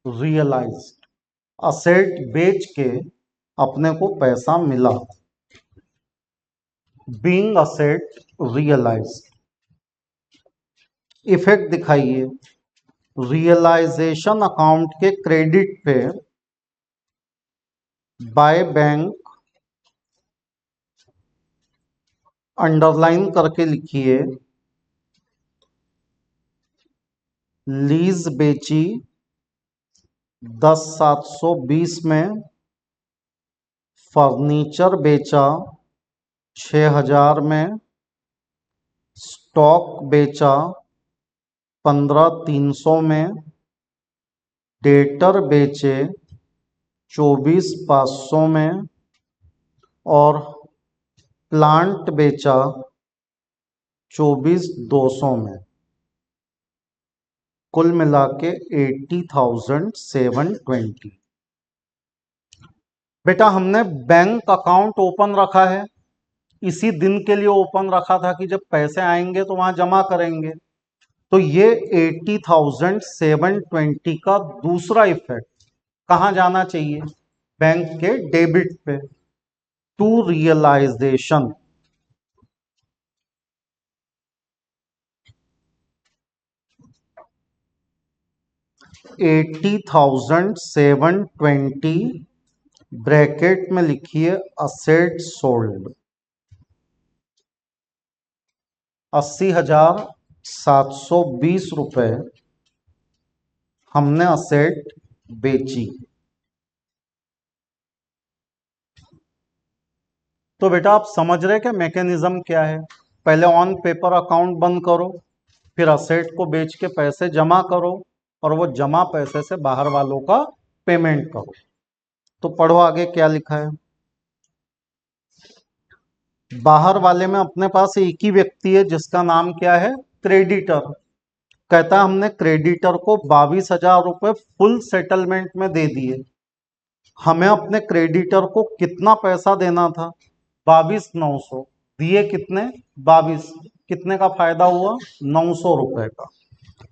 realised. Asset बेच के अपने को पैसा मिला, बीइंग असेट रियलाइज्ड। इफेक्ट दिखाइए, रियलाइजेशन अकाउंट के क्रेडिट पे बाय बैंक अंडरलाइन करके लिखिए, लीज बेची 10,720 में, फर्नीचर बेचा 6,000 में, स्टॉक बेचा 15,300 में, डेटर बेचे 24,500 में, और प्लांट बेचा 24,200 में। कुल मिला के 80,720। बेटा हमने बैंक अकाउंट ओपन रखा है, इसी दिन के लिए ओपन रखा था कि जब पैसे आएंगे तो वहां जमा करेंगे। तो ये 80,720 का दूसरा इफेक्ट कहाँ जाना चाहिए? बैंक के डेबिट पे, टू रियलाइजेशन। $80,720 ब्रैकेट में लिखिए असेट सोल्ड, 80,720 हमने असेट बेची। तो बेटा आप समझ रहे कि मैकेनिज्म क्या है? पहले ऑन पेपर अकाउंट बंद करो, फिर असेट को बेच के पैसे जमा करो, और वो जमा पैसे से बाहर वालों का पेमेंट करो। तो पढ़ो आगे क्या लिखा है। बाहर वाले में अपने पास एक ही व्यक्ति है जिसका नाम क्या है? क्रेडिटर। कहता है हमने क्रेडिटर को 22,000 रुपये फुल सेटलमेंट में दे दिए। हमें अपने क्रेडिटर को कितना पैसा देना था? 22,900। दिए कितने? 22। कितने का फायदा हुआ? 900 रुपए का।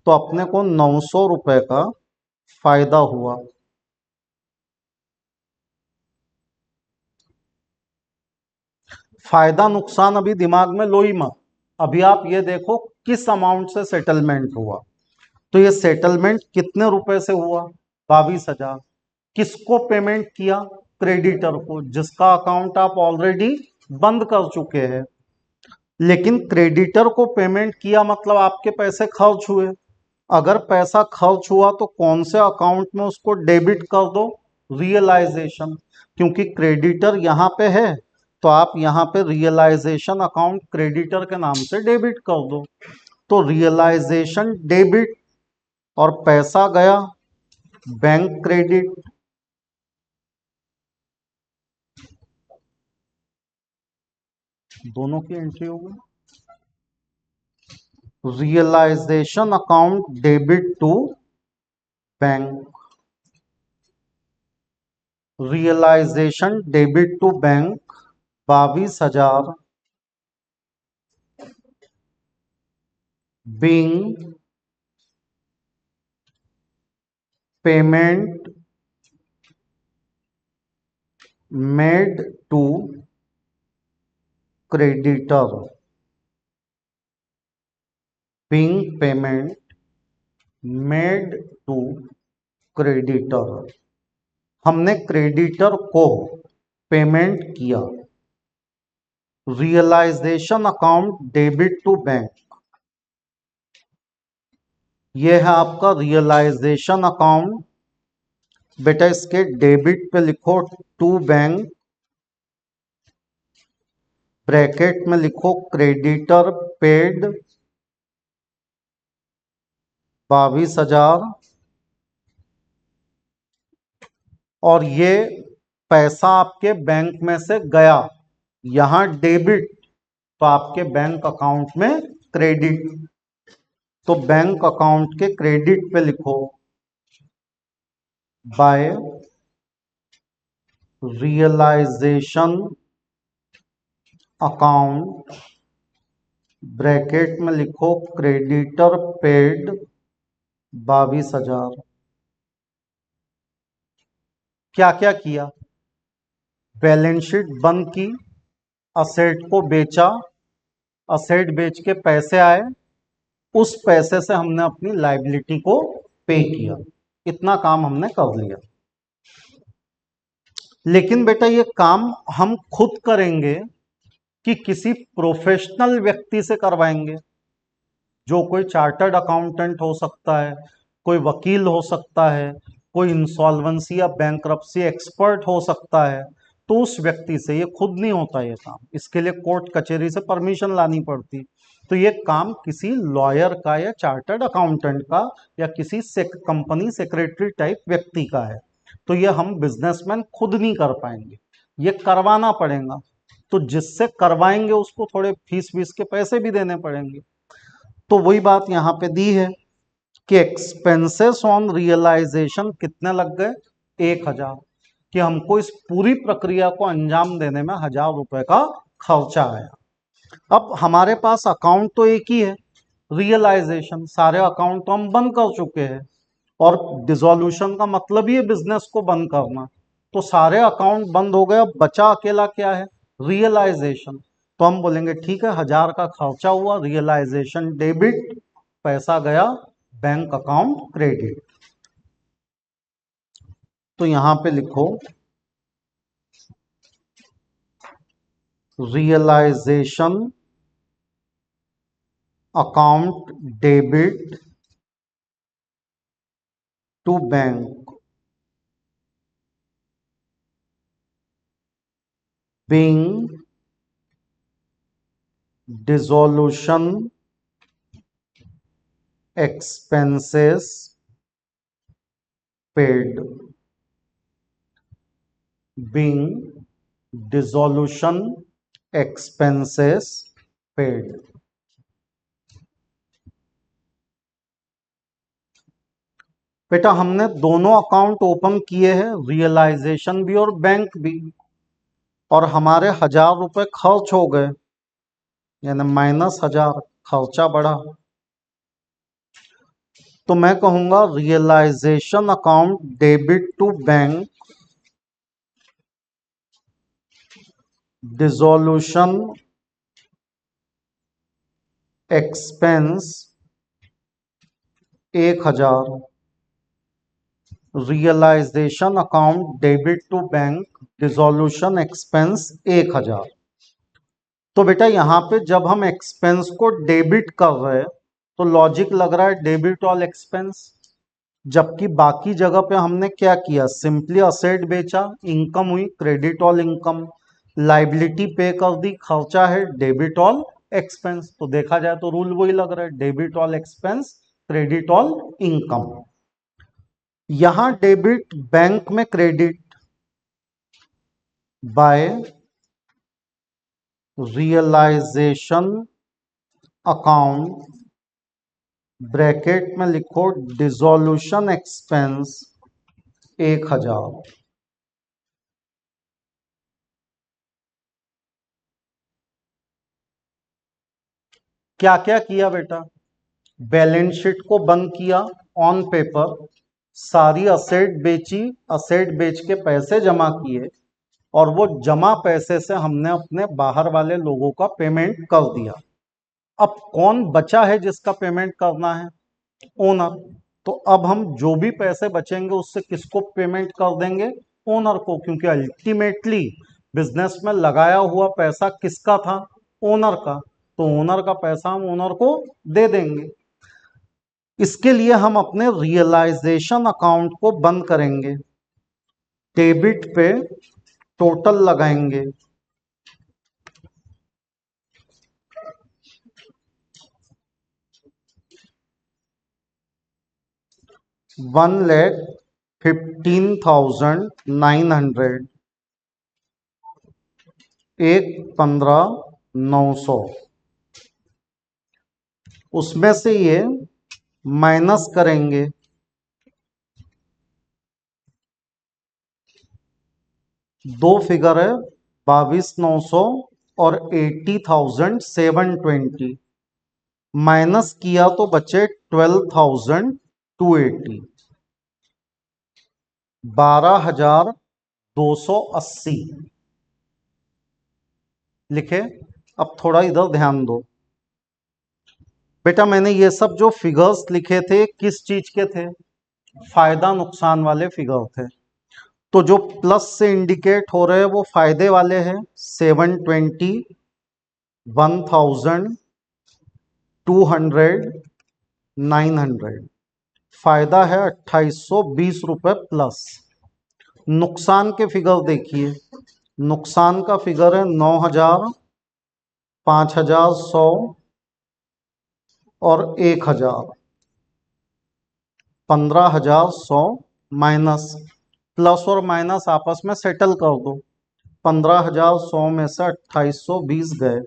तो अपने को 900 रुपए का फायदा हुआ। फायदा नुकसान अभी दिमाग में लो ही मत। अभी आप ये देखो किस अमाउंट से सेटलमेंट हुआ। तो ये सेटलमेंट कितने रुपए से हुआ? 22,000। किसको पेमेंट किया? क्रेडिटर को, जिसका अकाउंट आप ऑलरेडी बंद कर चुके हैं। लेकिन क्रेडिटर को पेमेंट किया मतलब आपके पैसे खर्च हुए। अगर पैसा खर्च हुआ तो कौन से अकाउंट में उसको डेबिट कर दो? रियलाइजेशन। क्योंकि क्रेडिटर यहां पे है तो आप यहां पे रियलाइजेशन अकाउंट क्रेडिटर के नाम से डेबिट कर दो। तो रियलाइजेशन डेबिट, और पैसा गया बैंक क्रेडिट। दोनों की एंट्री होगी। Realisation account debit to bank. Realisation debit to bank 22,000 being payment made to creditor, being payment made to creditor। हमने क्रेडिटर को पेमेंट किया। Realisation account debit to bank, यह है आपका रियलाइजेशन अकाउंट। बेटा इसके डेबिट पे लिखो टू बैंक, ब्रैकेट में लिखो क्रेडिटर पेड 22,000, और ये पैसा आपके बैंक में से गया। यहां डेबिट तो आपके बैंक अकाउंट में क्रेडिट। तो बैंक अकाउंट के क्रेडिट पे लिखो बाय रियलाइजेशन अकाउंट, ब्रैकेट में लिखो क्रेडिटर पेड 22,000। क्या क्या किया? बैलेंस शीट बंद की, असेट को बेचा, असेट बेच के पैसे आए, उस पैसे से हमने अपनी लायबिलिटी को पे किया। इतना काम हमने कर लिया। लेकिन बेटा ये काम हम खुद करेंगे कि किसी प्रोफेशनल व्यक्ति से करवाएंगे? जो कोई चार्टर्ड अकाउंटेंट हो सकता है, कोई वकील हो सकता है, कोई इंसॉल्वेंसी या बैंक्रप्सी एक्सपर्ट हो सकता है। तो उस व्यक्ति से, ये खुद नहीं होता ये काम, इसके लिए कोर्ट कचहरी से परमिशन लानी पड़ती। तो ये काम किसी लॉयर का या चार्टर्ड अकाउंटेंट का या किसी कंपनी सेक्रेटरी टाइप व्यक्ति का है। तो ये हम बिजनेसमैन खुद नहीं कर पाएंगे, ये करवाना पड़ेगा। तो जिससे करवाएंगे उसको थोड़े फीस वीस के पैसे भी देने पड़ेंगे। तो वही बात यहाँ पे दी है कि एक्सपेंसेस ऑन रियलाइजेशन कितने लग गए? 1,000। कि हमको इस पूरी प्रक्रिया को अंजाम देने में 1,000 रुपए का खर्चा आया। अब हमारे पास अकाउंट तो एक ही है, रियलाइजेशन। सारे अकाउंट तो हम बंद कर चुके हैं, और डिसोल्यूशन का मतलब ही है बिजनेस को बंद करना। तो सारे अकाउंट बंद हो गए, अब बचा अकेला क्या है? रियलाइजेशन। तो हम बोलेंगे ठीक है, 1,000 का खर्चा हुआ, रियलाइजेशन डेबिट, पैसा गया बैंक अकाउंट क्रेडिट। तो यहां पे लिखो realisation account debit to bank being dissolution expenses paid, being dissolution expenses paid। बेटा हमने दोनों अकाउंट ओपन किए हैं, रियलाइजेशन भी और बैंक भी, और हमारे 1000 रुपए खर्च हो गए, यानी -1000 खर्चा बढ़ा। तो मैं कहूंगा realisation account debit to bank, dissolution expense 1000, realisation account debit to bank, dissolution expense 1000। तो बेटा यहाँ पे जब हम एक्सपेंस को डेबिट कर रहे हैं तो लॉजिक लग रहा है डेबिट ऑल एक्सपेंस, जबकि बाकी जगह पे हमने क्या किया, सिंपली असेट बेचा, इनकम हुई, क्रेडिट ऑल इनकम, लाइबिलिटी पे कर दी, खर्चा है, डेबिट ऑल एक्सपेंस। तो देखा जाए तो रूल वही लग रहा है, debit all expense, credit all income. यहां डेबिट बैंक में credit by realisation account, bracket में लिखो डिसोल्यूशन एक्सपेंस 1000। क्या क्या किया बेटा, बैलेंस शीट को बंद किया ऑन पेपर, सारी असेट बेची, असेट बेच के पैसे जमा किए, और वो जमा पैसे से हमने अपने बाहर वाले लोगों का पेमेंट कर दिया। अब कौन बचा है जिसका पेमेंट करना है, ओनर। तो अब हम जो भी पैसे बचेंगे उससे किसको पेमेंट कर देंगे, ओनर को, क्योंकि अल्टीमेटली बिजनेस में लगाया हुआ पैसा किसका था, ओनर का। तो ओनर का पैसा हम ओनर को दे देंगे। इसके लिए हम अपने रियलाइजेशन अकाउंट को बंद करेंगे, डेबिट पे टोटल लगाएंगे, 1,15,900, 1,15,900, उसमें से ये माइनस करेंगे, दो फिगर है 22,900 और 80,720, माइनस किया तो बचे 12,280, 12,280 लिखे। अब थोड़ा इधर ध्यान दो बेटा, मैंने ये सब जो फिगर्स लिखे थे किस चीज के थे, फायदा नुकसान वाले फिगर थे। तो जो प्लस से इंडिकेट हो रहे हैं वो फायदे वाले हैं, 720, 1,000, 200, 900, फायदा है 2,820 प्लस। नुकसान के फिगर देखिए, नुकसान का फिगर है 9,000, 5,100 और 1,000, 15,100 माइनस, प्लस और माइनस आपस में सेटल कर दो, 15,100 में से 2,820 गए,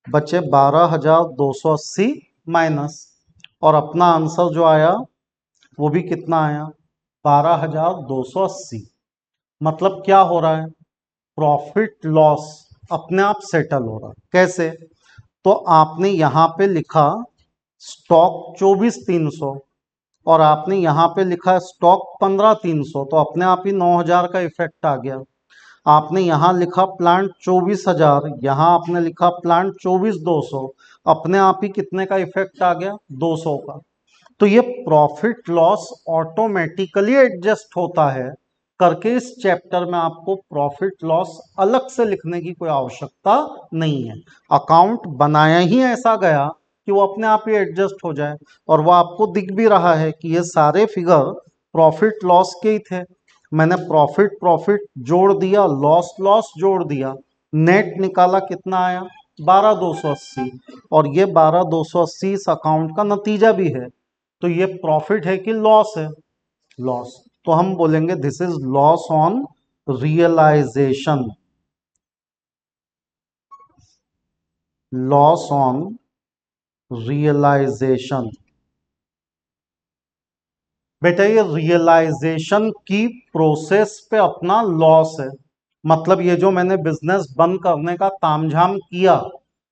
बचे 12,280 माइनस, और अपना आंसर जो आया वो भी कितना आया, 12,280। मतलब क्या हो रहा है, प्रॉफिट लॉस अपने आप सेटल हो रहा है। कैसे, तो आपने यहां पे लिखा स्टॉक 24,300 और आपने यहां पे लिखा स्टॉक 15,300, तो अपने आप ही 9,000 का इफेक्ट आ गया। आपने यहां लिखा प्लांट 24,000, यहां आपने लिखा प्लांट 24,200, अपने आप ही कितने का इफेक्ट आ गया, 200 का। तो ये प्रॉफिट लॉस ऑटोमेटिकली एडजस्ट होता है करके इस चैप्टर में आपको प्रॉफिट लॉस अलग से लिखने की कोई आवश्यकता नहीं है। अकाउंट बनाया ही ऐसा गया कि वो अपने आप ही एडजस्ट हो जाए, और वो आपको दिख भी रहा है कि ये सारे फिगर प्रॉफिट लॉस के ही थे। मैंने प्रॉफिट प्रॉफिट जोड़ दिया, लॉस लॉस जोड़ दिया, नेट निकाला, कितना आया, 12,280, और ये 12,280 इस अकाउंट का नतीजा भी है। तो ये प्रॉफिट है कि लॉस है, लॉस। तो हम बोलेंगे this is loss on realisation, loss on realisation. बेटा ये रियलाइजेशन की प्रोसेस पे अपना लॉस है, मतलब ये जो मैंने बिजनेस बंद करने का तामझाम किया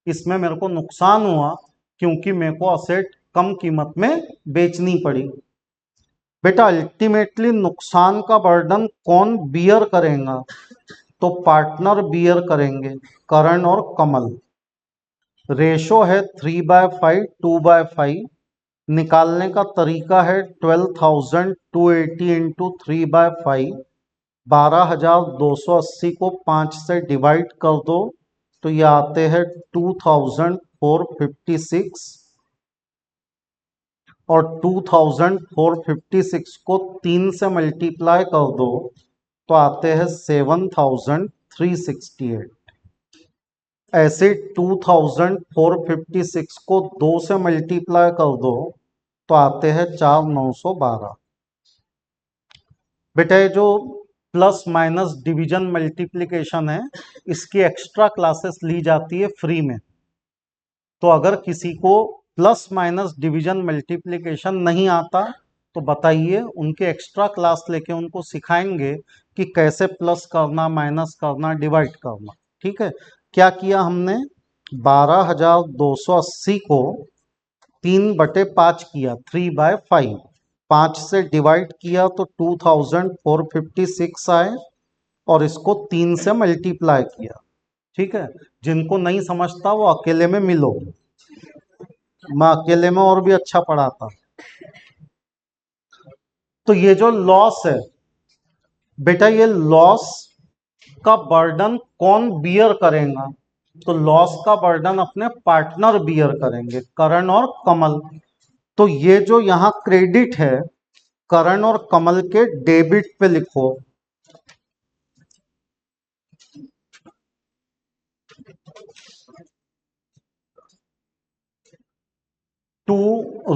इसमें मेरे को नुकसान हुआ क्योंकि मेरे को असेट कम कीमत में बेचनी पड़ी। बेटा अल्टीमेटली नुकसान का बर्डन कौन बियर करेगा? तो पार्टनर बियर करेंगे, करण और कमल। रेशो है 3/5 2/5। निकालने का तरीका है 12,280 इंटू 3/5। 12,280 को 5 से डिवाइड कर दो तो ये आते हैं 2,456, और 2,456 को 3 से मल्टीप्लाई कर दो तो आते हैं 7,368। ऐसे 2,456 को 2 से मल्टीप्लाई कर दो तो आते हैं 4,912। बेटा ये जो प्लस माइनस डिवीजन मल्टीप्लिकेशन है इसकी एक्स्ट्रा क्लासेस ली जाती है फ्री में। तो अगर किसी को प्लस माइनस डिवीजन मल्टीप्लिकेशन नहीं आता तो बताइए, उनके एक्स्ट्रा क्लास लेके उनको सिखाएंगे कि कैसे प्लस करना, माइनस करना, डिवाइड करना। ठीक है, क्या किया हमने? 12,280 को 3/5 किया, 3/5। 5 से डिवाइड किया तो 2,456 आए, और इसको 3 से मल्टीप्लाई किया। ठीक है, जिनको नहीं समझता वो अकेले में मिलो, मैं अकेले में और भी अच्छा पढ़ाता। तो ये जो लॉस है बेटा, ये लॉस का बर्डन कौन बियर करेगा? तो लॉस का बर्डन अपने पार्टनर बियर करेंगे, करण और कमल। तो ये जो यहाँ क्रेडिट है करण और कमल के डेबिट पे लिखो। टू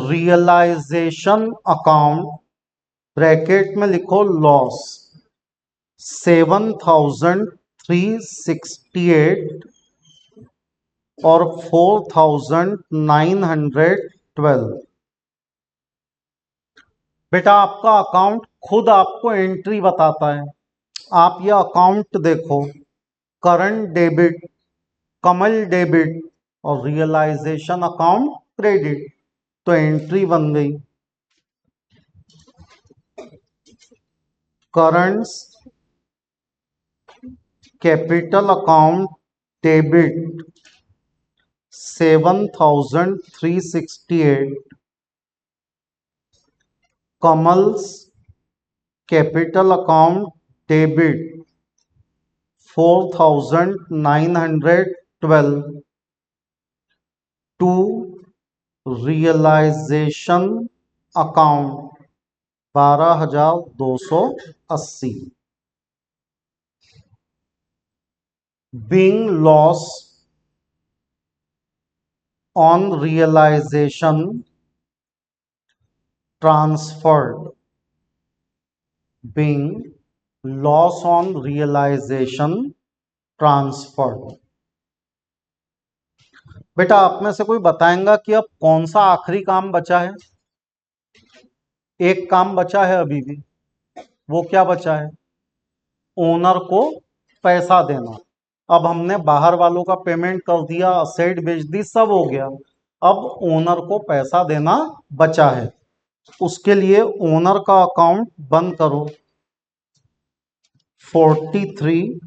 रियलाइजेशन अकाउंट, ब्रैकेट में लिखो लॉस 7,368 और 4,912। बेटा आपका अकाउंट खुद आपको एंट्री बताता है। आप ये अकाउंट देखो, करंट डेबिट, कमल डेबिट और रियलाइजेशन अकाउंट क्रेडिट, तो एंट्री बन गई Karan's capital account debit 7,368, Kamal's capital account debit 4,912 to realisation account 12,280। Being loss on realisation transferred, being loss on realisation transferred. बेटा आप में से कोई बताएगा कि अब कौन सा आखिरी काम बचा है? एक काम बचा है अभी भी, वो क्या बचा है? ओनर को पैसा देना। अब हमने बाहर वालों का पेमेंट कर दिया, असेट बेच दी, सब हो गया, अब ओनर को पैसा देना बचा है। उसके लिए ओनर का अकाउंट बंद करो। 43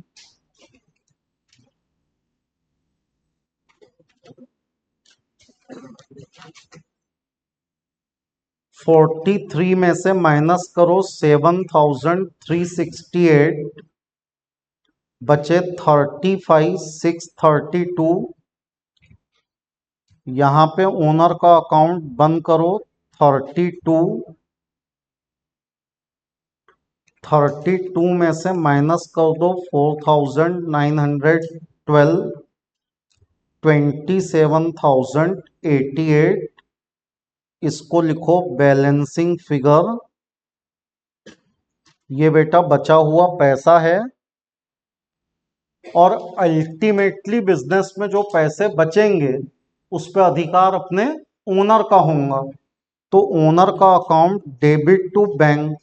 43 में से माइनस करो 7,368, बचे 35,632। यहाँ पे ओनर का अकाउंट बंद करो। 32 में से माइनस कर दो 4,912, 27,088। इसको लिखो बैलेंसिंग फिगर। ये बेटा बचा हुआ पैसा है, और अल्टीमेटली बिजनेस में जो पैसे बचेंगे उस पर अधिकार अपने ओनर का होगा। तो ओनर का अकाउंट डेबिट टू बैंक,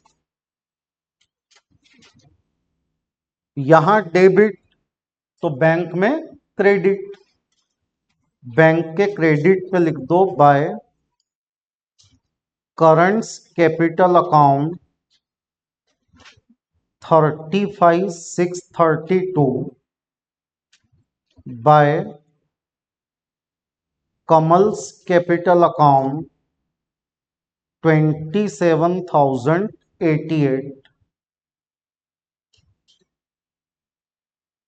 यहां डेबिट तो बैंक में क्रेडिट, बैंक के क्रेडिट पे लिख दो by Karan's capital account 35,632 by Kamal's capital account 27,088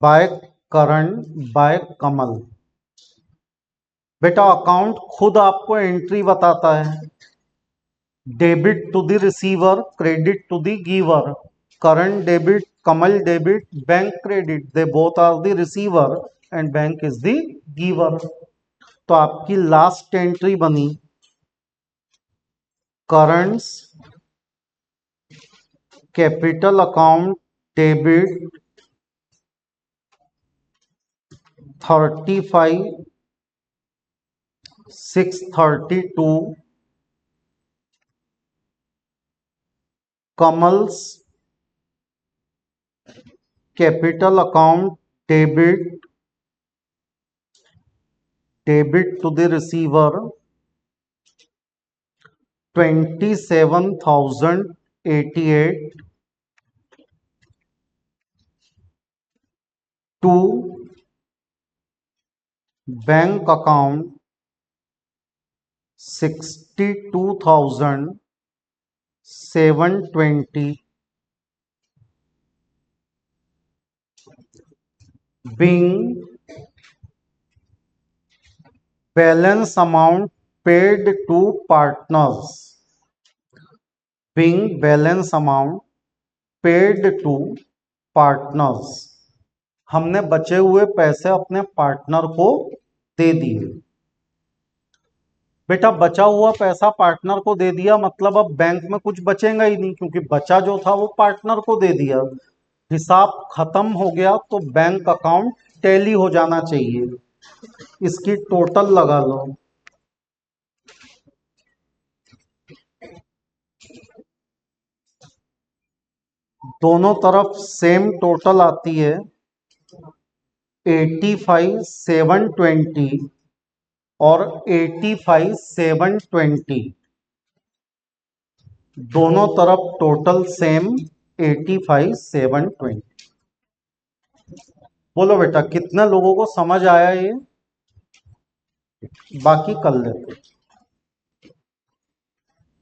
by Karan by Kamal. बेटा अकाउंट खुद आपको एंट्री बताता है, debit to the receiver, credit to the giver, Karan debit, Kamal debit, bank credit, they both are the receiver and bank is the giver. तो आपकी लास्ट एंट्री बनी currents capital account debit 35,632 Kamal's capital account debit to the receiver 27,088 to bank account 62,720 being balance amount paid to partners, being balance amount paid to partners, हमने बचे हुए पैसे अपने पार्टनर को दे दिए। बेटा बचा हुआ पैसा पार्टनर को दे दिया मतलब अब बैंक में कुछ बचेगा ही नहीं, क्योंकि बचा जो था वो पार्टनर को दे दिया, हिसाब खत्म हो गया, तो बैंक अकाउंट टैली हो जाना चाहिए। इसकी टोटल लगा लो, दोनों तरफ सेम टोटल आती है 85,720 और 85,720, दोनों तरफ टोटल सेम 85,720। बोलो बेटा कितने लोगों को समझ आया ये, बाकी कर लेते।